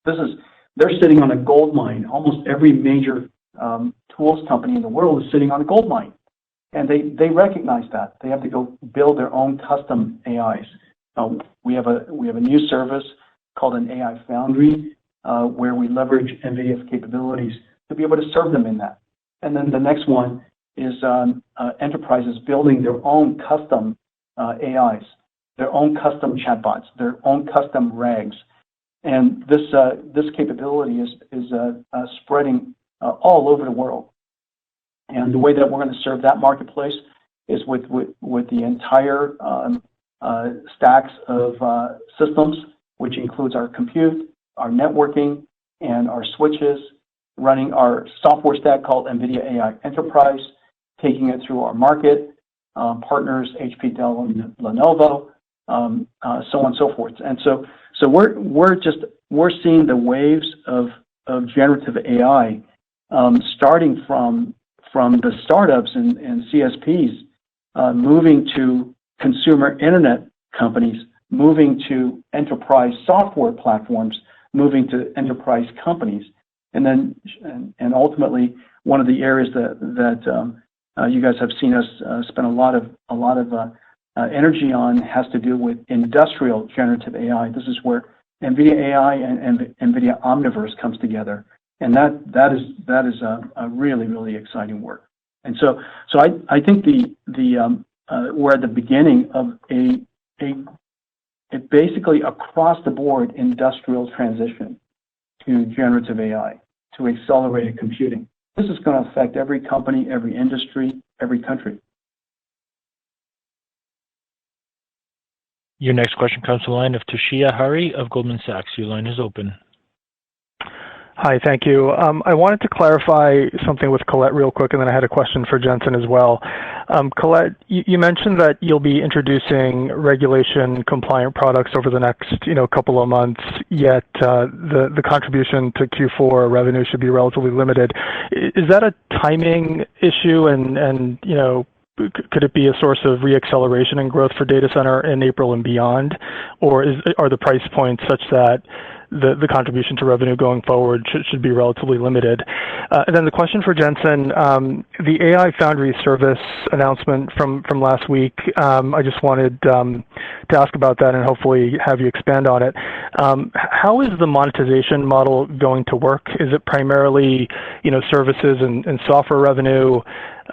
Speaker 5: They're sitting on a gold mine. Almost every major tools company in the world is sitting on a gold mine. And they recognize that. They have to go build their own custom AIs. We have a new service called an AI Foundry, where we leverage NVIDIA's capabilities to be able to serve them in that. And then the next one is enterprises building their own custom AIs, their own custom chatbots, their own custom RAGs. And this capability is spreading all over the world. And the way that we're going to serve that marketplace is with the entire stacks of systems, which includes our compute, our networking, and our switches, running our software stack called NVIDIA AI Enterprise, taking it through our market partners, HP, Dell, and Lenovo, so on and so forth. And so we're seeing the waves of generative AI starting from the startups and CSPs, moving to consumer internet companies, moving to enterprise software platforms, moving to enterprise companies, and ultimately one of the areas that you guys have seen us spend a lot of energy on has to do with industrial generative AI. This is where NVIDIA AI and NVIDIA Omniverse comes together, and that is a really exciting work. And so I think we're at the beginning of a basically across the board industrial transition to generative AI, to accelerated computing. This is going to affect every company, every industry, every country.
Speaker 1: Your next question comes to the line of Toshiya Hari of Goldman Sachs. Your line is open.
Speaker 8: Hi, thank you. I wanted to clarify something with Colette real quick, and then I had a question for Jensen as well. Colette, you mentioned that you'll be introducing regulation-compliant products over the next, couple of months. Yet the contribution to Q4 revenue should be relatively limited. Is that a timing issue, and could it be a source of reacceleration and growth for data center in April and beyond, or are the price points such that the contribution to revenue going forward should be relatively limited? And then the question for Jensen, the AI Foundry service announcement from last week, I just wanted to ask about that and hopefully have you expand on it. How is the monetization model going to work? Is it primarily, services and software revenue?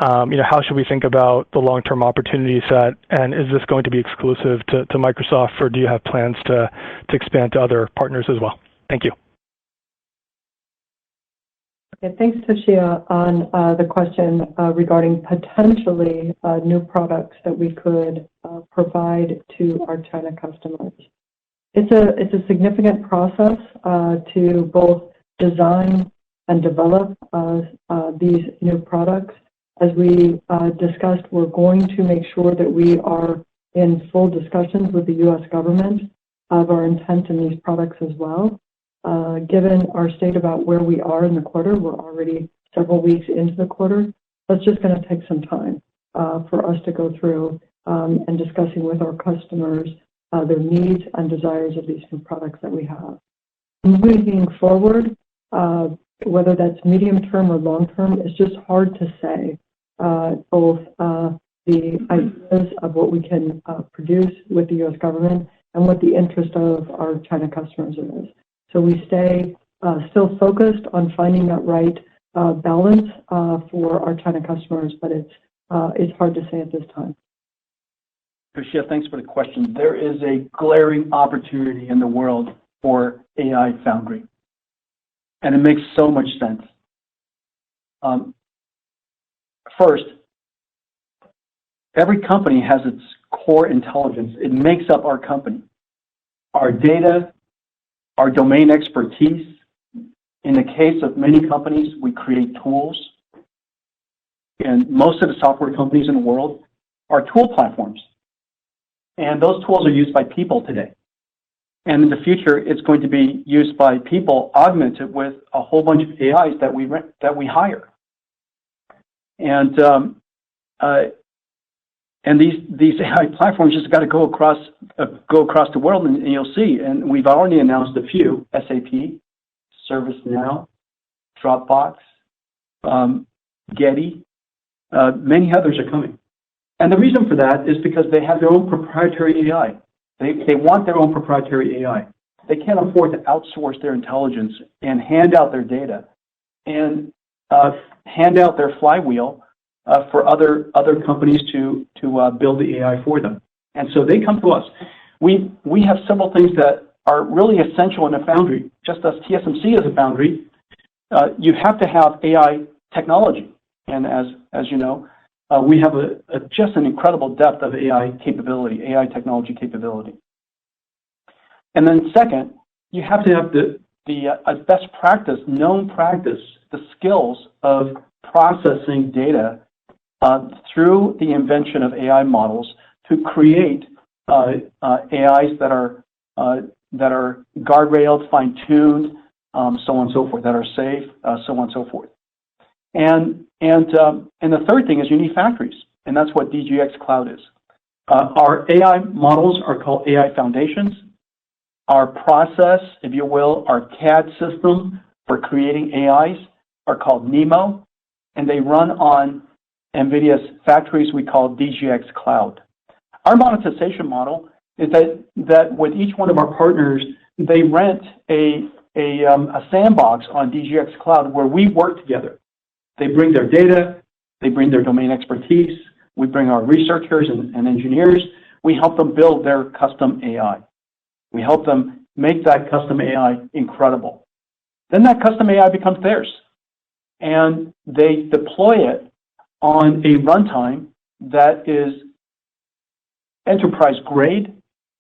Speaker 8: How should we think about the long-term opportunity set? And is this going to be exclusive to Microsoft, or do you have plans to expand to other partners as well? Thank you.
Speaker 3: Okay, thanks, Toshiya, on the question regarding potentially new products that we could provide to our China customers. It's a significant process to both design and develop these new products. As we discussed, we're going to make sure that we are in full discussions with the U.S. government of our intent in these products as well. Given our state about where we are in the quarter, we're already several weeks into the quarter. That's just going to take some time for us to go through and discussing with our customers their needs and desires of these new products that we have. Moving forward, whether that's medium term or long term, it's just hard to say. Both the ideas of what we can produce with the U.S. government and what the interest of our China customers is. So we stay still focused on finding that right balance for our China customers, but it's hard to say at this time.
Speaker 5: Toshiya, thanks for the question. There is a glaring opportunity in the world for AI Foundry, and it makes so much sense. First, every company has its core intelligence. It makes up our company. Our data, our domain expertise. In the case of many companies, we create tools. And most of the software companies in the world are tool platforms. And those tools are used by people today. And in the future, it's going to be used by people augmented with a whole bunch of AIs that we hire. And And these AI platforms just got to go across the world, and you'll see. And we've already announced a few: SAP, ServiceNow, Dropbox, Getty. Many others are coming. And the reason for that is because they have their own proprietary AI. They want their own proprietary AI. They can't afford to outsource their intelligence and hand out their data and hand out their flywheel for other companies to build the AI for them. And so they come to us. We have several things that are really essential in a foundry. Just as TSMC is a foundry, you have to have AI technology. And as you know, we have just an incredible depth of AI capability, AI technology capability. And then second, you have to have the best practice, known practice, the skills of processing data through the invention of AI models to create AIs that are guardrailed, fine-tuned, so on and so forth, that are safe, so on and so forth. And the third thing is you need factories, and that's what DGX Cloud is. Our AI models are called AI foundations. Our process, if you will, our CAD system for creating AIs are called NeMo, and they run on NVIDIA's factories we call DGX Cloud. Our monetization model is that with each one of our partners, they rent a sandbox on DGX Cloud where we work together. They bring their data, they bring their domain expertise, we bring our researchers and engineers, we help them build their custom AI. We help them make that custom AI incredible. Then that custom AI becomes theirs. And they deploy it on a runtime that is enterprise grade,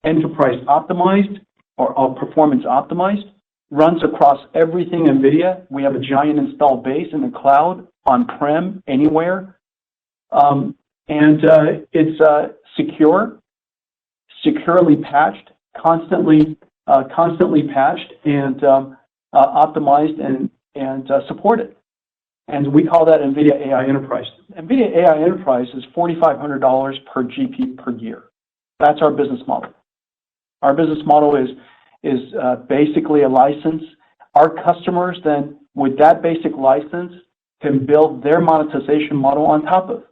Speaker 5: enterprise optimized, or performance optimized, runs across everything NVIDIA. We have a giant installed base in the cloud, on-prem, anywhere. And it's secure, securely patched, constantly patched, and optimized and supported. And we call that NVIDIA AI Enterprise. NVIDIA AI Enterprise is $4,500 per GPU per year. That's our business model. Our business model is basically a license. Our customers then, with that basic license, can build their monetization model on top of.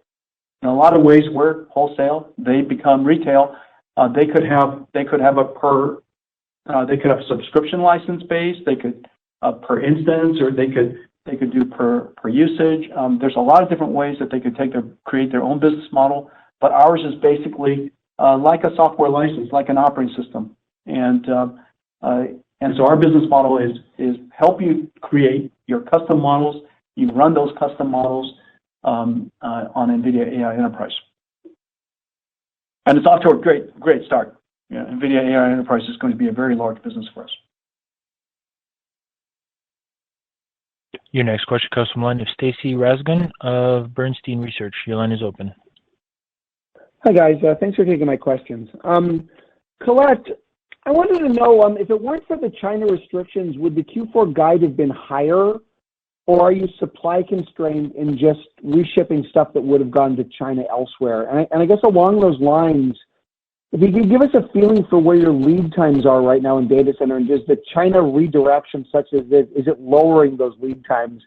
Speaker 5: In a lot of ways, we're wholesale. They become retail. They could have a subscription license base. They could per instance, or they could do per usage. There's a lot of different ways that they could create their own business model. But ours is basically like a software license, like an operating system. And so our business model is help you create your custom models. You run those custom models on NVIDIA AI Enterprise. And it's off to a great start. Yeah, NVIDIA AI Enterprise is going to be a very large business for us.
Speaker 1: Your next question comes from the line of Stacy Rasgon of Bernstein Research. Your line is open.
Speaker 9: Hi, guys. Thanks for taking my questions. Colette, I wanted to know, if it weren't for the China restrictions, would the Q4 guide have been higher, or are you supply constrained in just reshipping stuff that would have gone to China elsewhere? And I guess along those lines, if you could give us a feeling for where your lead times are right now in data center, and does the China redirection such as this, is it lowering those lead times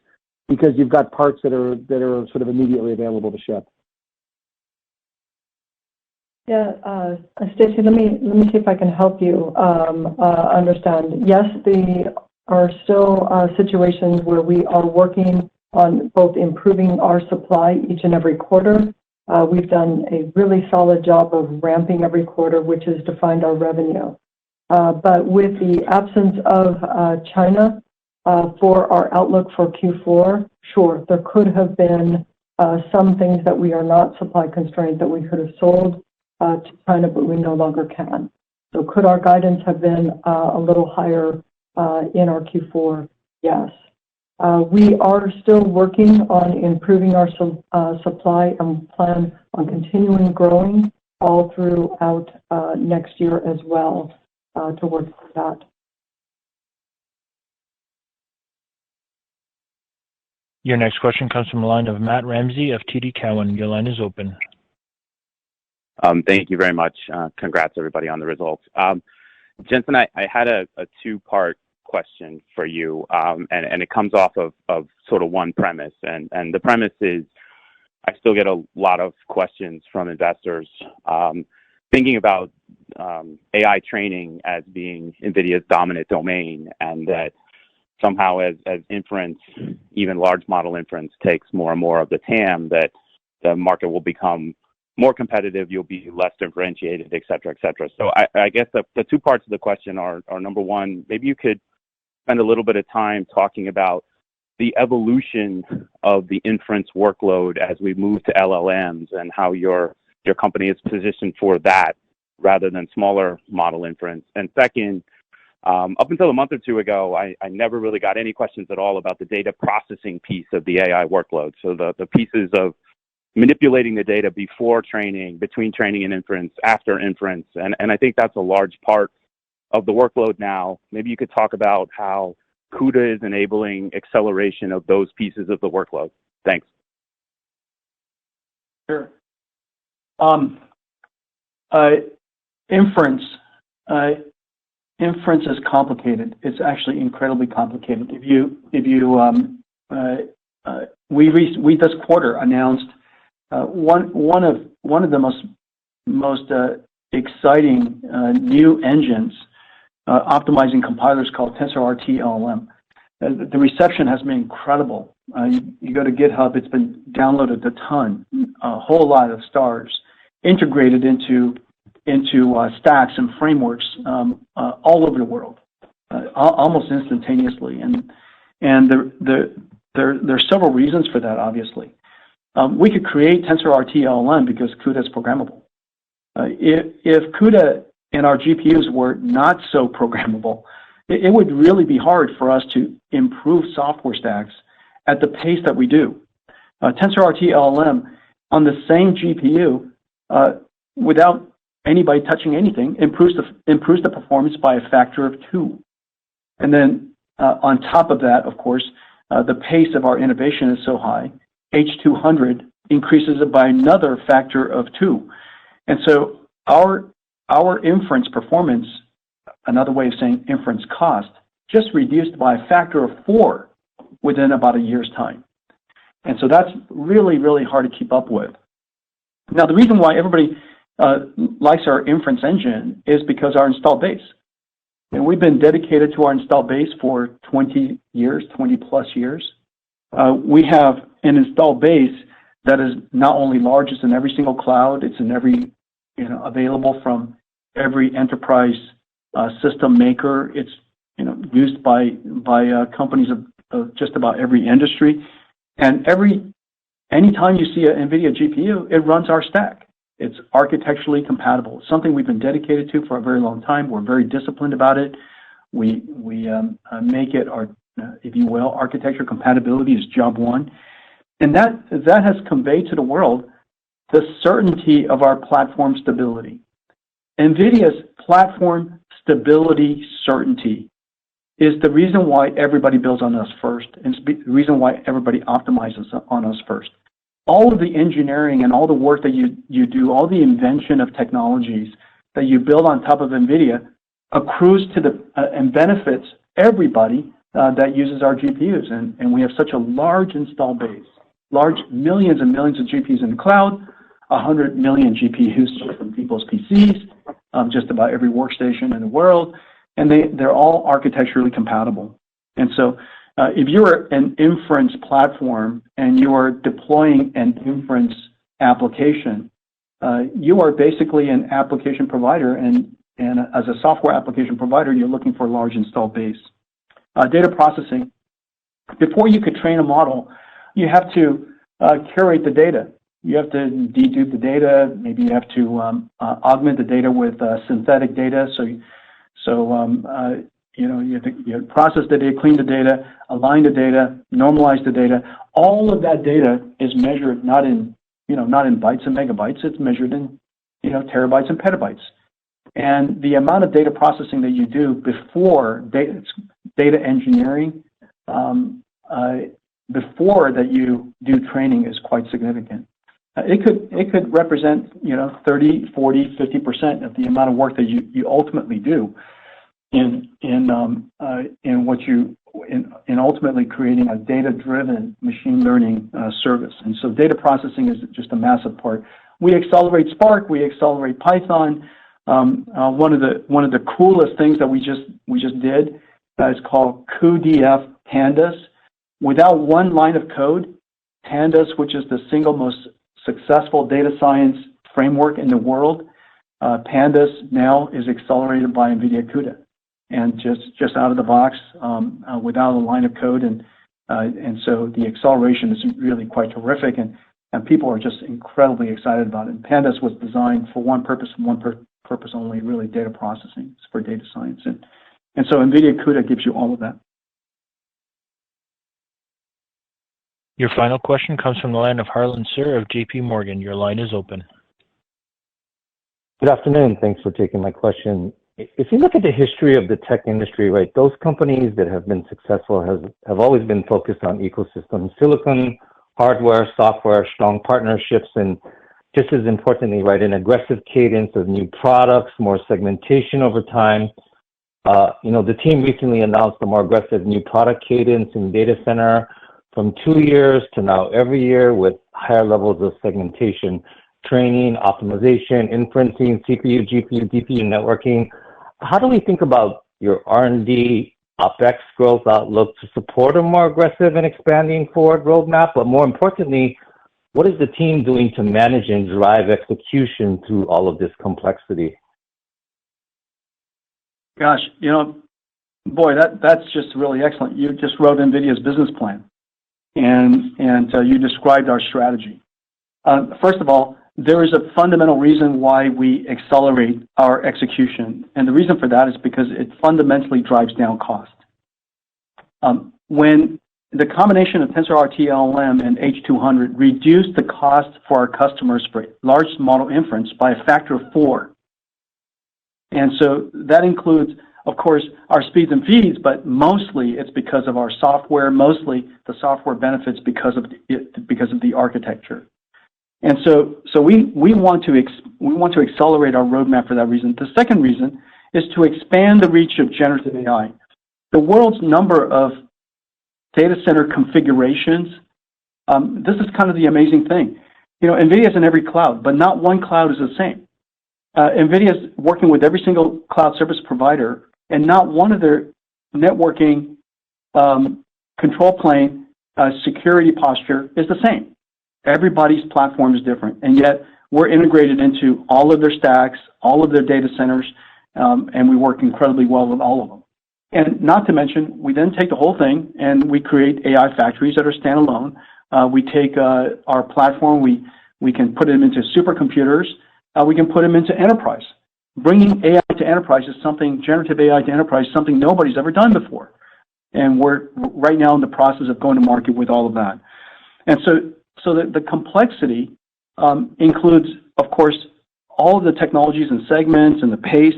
Speaker 9: because you've got parts that are sort of immediately available to ship?
Speaker 3: Yeah, Stacy, let me see if I can help you understand. Yes, there are still situations where we are working on both improving our supply each and every quarter. We've done a really solid job of ramping every quarter, which is to find our revenue. But with the absence of China for our outlook for Q4, sure, there could have been some things that we are not supply constrained that we could have sold to China, but we no longer can. So could our guidance have been a little higher in our Q4? Yes. We are still working on improving our supply and plan on continuing growing all throughout next year as well towards that.
Speaker 1: Your next question comes from the line of Matt Ramsey of TD Cowen. Your line is open.
Speaker 10: Thank you very much. Congrats, everybody, on the results. Jensen, I had a two-part question for you, and it comes off of sort of one premise. And the premise is I still get a lot of questions from investors thinking about AI training as being NVIDIA's dominant domain, and that somehow as inference, even large model inference, takes more and more of the TAM, that the market will become more competitive, you'll be less differentiated, et cetera, et cetera. So I guess the two parts of the question are number one, maybe you could spend a little bit of time talking about the evolution of the inference workload as we move to LLMs and how your company is positioned for that rather than smaller model inference. And second, up until a month or two ago, I never really got any questions at all about the data processing piece of the AI workload. So the pieces of manipulating the data before training, between training and inference, after inference. And I think that's a large part of the workload now. Maybe you could talk about how CUDA is enabling acceleration of those pieces of the workload. Thanks.
Speaker 5: Sure. Inference is complicated. It's actually incredibly complicated. We this quarter announced one of the most exciting new engines, optimizing compilers called TensorRT LLM. The reception has been incredible. You go to GitHub, it's been downloaded a ton, a whole lot of stars, integrated into stacks and frameworks all over the world, almost instantaneously. And there are several reasons for that, obviously. We could create TensorRT LLM because CUDA is programmable. If CUDA and our GPUs were not so programmable, it would really be hard for us to improve software stacks at the pace that we do. TensorRT LLM on the same GPU, without anybody touching anything, improves the performance by a factor of 2. And then on top of that, of course, the pace of our innovation is so high, H200 increases it by another factor of 2. And so our inference performance, another way of saying inference cost, just reduced by a factor of 4 within about a year's time. And so that's really, really hard to keep up with. Now, the reason why everybody likes our inference engine is because our install base. And we've been dedicated to our install base for 20 years, 20 plus years. We have an install base that is not only large, it's in every single cloud, it's in every, available from every enterprise system maker. It's, used by companies of just about every industry. And anytime you see an NVIDIA GPU, it runs our stack. It's architecturally compatible. It's something we've been dedicated to for a very long time. We're very disciplined about it. We make it our, if you will, architecture compatibility is job one. And that has conveyed to the world the certainty of our platform stability. NVIDIA's platform stability certainty is the reason why everybody builds on us first, and it's the reason why everybody optimizes on us first. All of the engineering and all the work that you do, all the invention of technologies that you build on top of NVIDIA accrues to and benefits everybody that uses our GPUs. And we have such a large install base, large millions and millions of GPUs in the cloud, 100 million GPUs from people's PCs, just about every workstation in the world, and they're all architecturally compatible. And so if you're an inference platform and you are deploying an inference application, you are basically an application provider, and as a software application provider, you're looking for a large install base. Data processing. Before you could train a model, you have to curate the data. You have to dedupe the data. Maybe you have to augment the data with synthetic data. You have to process the data, clean the data, align the data, normalize the data. All of that data is measured not in bytes and megabytes. It's measured in terabytes and petabytes. And the amount of data processing that you do before data engineering, before that you do training is quite significant. it could represent 30, 40, 50% of the amount of work that you ultimately do in ultimately creating a data-driven machine learning service. And so data processing is just a massive part. We accelerate Spark, we accelerate Python. One of the coolest things that we just did is called cuDF Pandas. Without one line of code, Pandas, which is the single most successful data science framework in the world, Pandas now is accelerated by NVIDIA CUDA, and just out of the box without a line of code, and so the acceleration is really quite terrific, and people are just incredibly excited about it. And Pandas was designed for one purpose and one purpose only, really data processing. It's for data science, and so NVIDIA CUDA gives you all of that.
Speaker 1: Your final question comes from the line of Harlan Sur of JP Morgan. Your line is open.
Speaker 11: Good afternoon. Thanks for taking my question. If you look at the history of the tech industry, right, those companies that have been successful have always been focused on ecosystem, silicon, hardware, software, strong partnerships, and just as importantly, right, an aggressive cadence of new products, more segmentation over time. The team recently announced a more aggressive new product cadence in data center from 2 years to now every year with higher levels of segmentation, training, optimization, inferencing, CPU, GPU, DPU, networking. How do we think about your R&D OpEx growth outlook to support a more aggressive and expanding forward roadmap? But more importantly, what is the team doing to manage and drive execution through all of this complexity?
Speaker 5: Gosh, boy, that's just really excellent. You just wrote NVIDIA's business plan, and you described our strategy. First of all, there is a fundamental reason why we accelerate our execution, and the reason for that is because it fundamentally drives down cost. When the combination of TensorRT LLM and H200 reduced the cost for our customers for large model inference by a factor of 4. And so that includes, of course, our speeds and feeds, but mostly it's because of our software. Mostly the software benefits because of the architecture. And so we want to accelerate our roadmap for that reason. The second reason is to expand the reach of generative AI. The world's number of data center configurations. This is kind of the amazing thing. NVIDIA is in every cloud, but not one cloud is the same. NVIDIA is working with every single cloud service provider, and not one of their networking control plane security posture is the same. Everybody's platform is different, and yet we're integrated into all of their stacks, all of their data centers, and we work incredibly well with all of them. And not to mention, we then take the whole thing and we create AI factories that are standalone. We take our platform, we can put them into supercomputers, we can put them into enterprise. Bringing AI to enterprise is something, generative AI to enterprise, something nobody's ever done before. And we're right now in the process of going to market with all of that. And so the complexity includes, of course, all of the technologies and segments and the pace.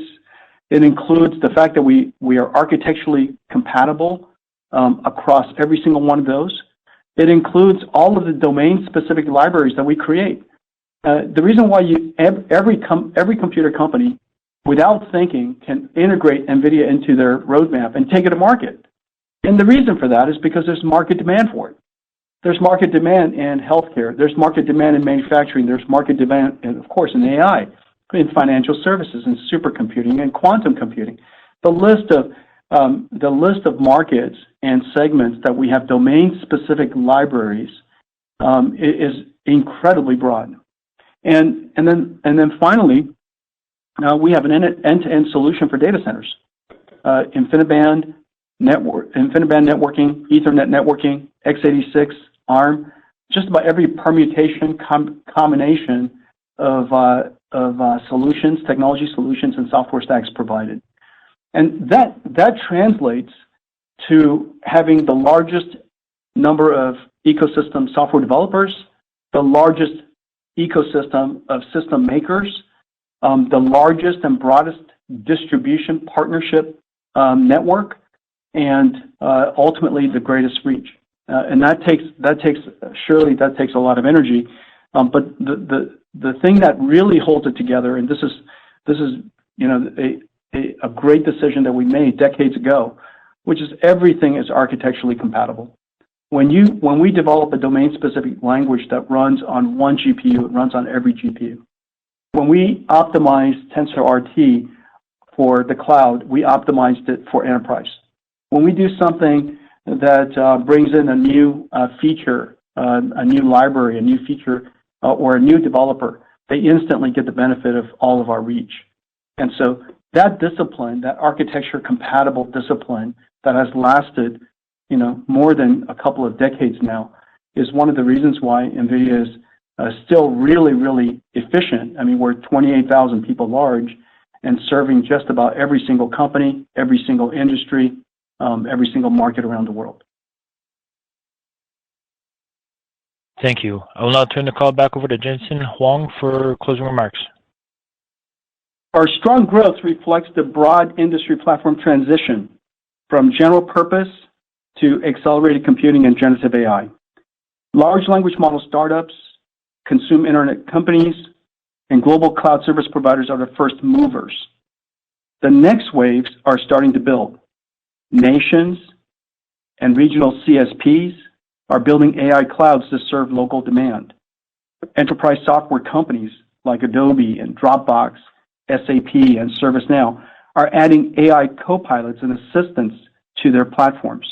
Speaker 5: It includes the fact that we are architecturally compatible across every single one of those. It includes all of the domain-specific libraries that we create. The reason why every computer company, without thinking, can integrate NVIDIA into their roadmap and take it to market. And the reason for that is because there's market demand for it. There's market demand in healthcare. There's market demand in manufacturing. There's market demand, and of course, in AI, in financial services, in supercomputing, and quantum computing. The list of markets and segments that we have domain-specific libraries is incredibly broad. And then finally, we have an end-to-end solution for data centers. InfiniBand networking, Ethernet networking, x86, ARM, just about every permutation combination of solutions, technology solutions, and software stacks provided. And that translates to having the largest number of ecosystem software developers, the largest ecosystem of system makers, the largest and broadest distribution partnership network, and ultimately the greatest reach. And that takes a lot of energy. But the thing that really holds it together, and this is a great decision that we made decades ago, which is everything is architecturally compatible. When we develop a domain-specific language that runs on one GPU, it runs on every GPU. When we optimized TensorRT for the cloud, we optimized it for enterprise. When we do something that brings in a new feature, a new library, a new feature, or a new developer, they instantly get the benefit of all of our reach. And so that discipline, that architecture-compatible discipline that has lasted more than a couple of decades now, is one of the reasons why NVIDIA is still really, really efficient. I mean, we're 28,000 people large and serving just about every single company, every single industry, every single market around the world.
Speaker 1: Thank you. I will now turn the call back over to Jensen Huang for closing remarks.
Speaker 5: Our strong growth reflects the broad industry platform transition from general purpose to accelerated computing and generative AI. Large language model startups, consumer internet companies, and global cloud service providers are the first movers. The next waves are starting to build. Nations and regional CSPs are building AI clouds to serve local demand. Enterprise software companies like Adobe and Dropbox, SAP, and ServiceNow are adding AI copilots and assistants to their platforms.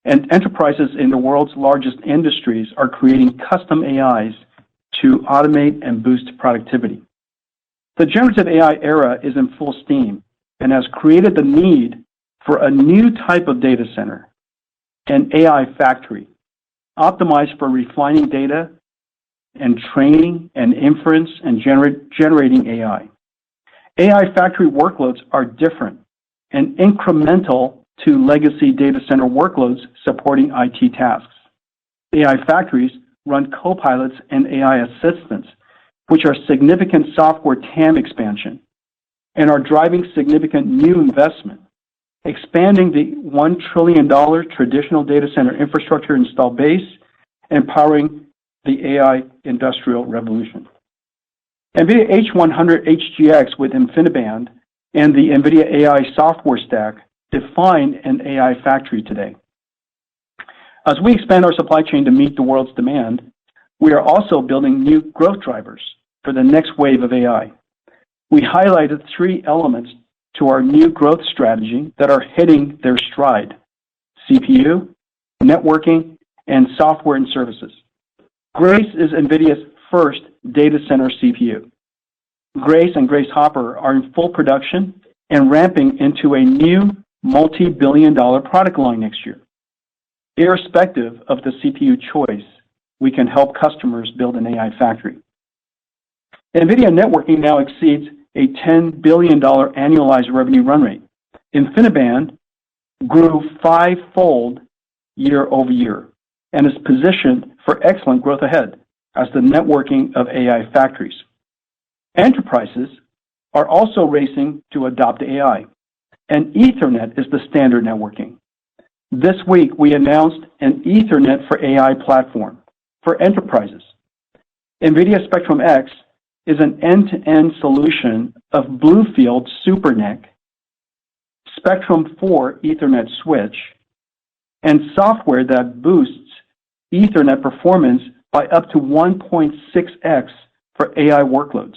Speaker 5: And enterprises in the world's largest industries are creating custom AIs to automate and boost productivity. The generative AI era is in full steam and has created the need for a new type of data center, an AI factory, optimized for refining data and training and inference and generating AI. AI factory workloads are different and incremental to legacy data center workloads supporting IT tasks. AI factories run copilots and AI assistants, which are significant software TAM expansion and are driving significant new investment, expanding the $1 trillion traditional data center infrastructure install base and powering the AI industrial revolution. NVIDIA H100 HGX with InfiniBand and the NVIDIA AI software stack define an AI factory today. As we expand our supply chain to meet the world's demand, we are also building new growth drivers for the next wave of AI. We highlighted 3 elements to our new growth strategy that are hitting their stride: CPU, networking, and software and services. Grace is NVIDIA's first data center CPU. Grace and Grace Hopper are in full production and ramping into a new multi-billion-dollar product line next year. Irrespective of the CPU choice, we can help customers build an AI factory. NVIDIA networking now exceeds a $10 billion annualized revenue run rate. InfiniBand grew 5-fold year over year and is positioned for excellent growth ahead as the networking of AI factories. Enterprises are also racing to adopt AI, and Ethernet is the standard networking. This week, we announced an Ethernet for AI platform for enterprises. NVIDIA Spectrum X is an end-to-end solution of Bluefield SuperNIC, Spectrum 4 Ethernet switch, and software that boosts Ethernet performance by up to 1.6x for AI workloads.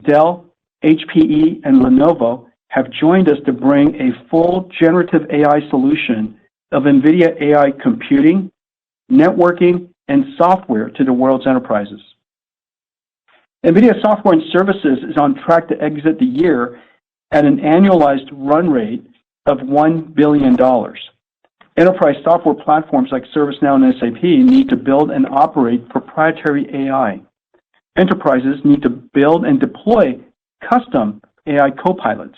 Speaker 5: Dell, HPE, and Lenovo have joined us to bring a full generative AI solution of NVIDIA AI computing, networking, and software to the world's enterprises. NVIDIA Software and Services is on track to exit the year at an annualized run rate of $1 billion. Enterprise software platforms like ServiceNow and SAP need to build and operate proprietary AI. Enterprises need to build and deploy custom AI copilots.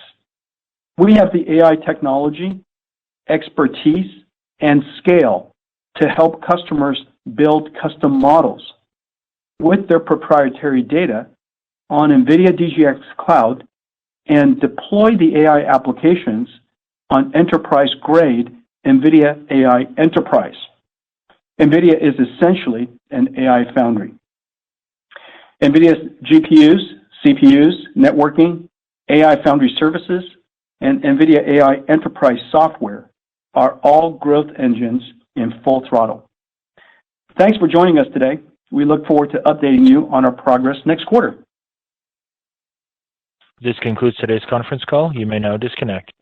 Speaker 5: We have the AI technology, expertise, and scale to help customers build custom models with their proprietary data on NVIDIA DGX Cloud and deploy the AI applications on enterprise-grade NVIDIA AI Enterprise. NVIDIA is essentially an AI foundry. NVIDIA's GPUs, CPUs, networking, AI foundry services, and NVIDIA AI enterprise software are all growth engines in full throttle. Thanks for joining us today. We look forward to updating you on our progress next quarter.
Speaker 1: This concludes today's conference call. You may now disconnect.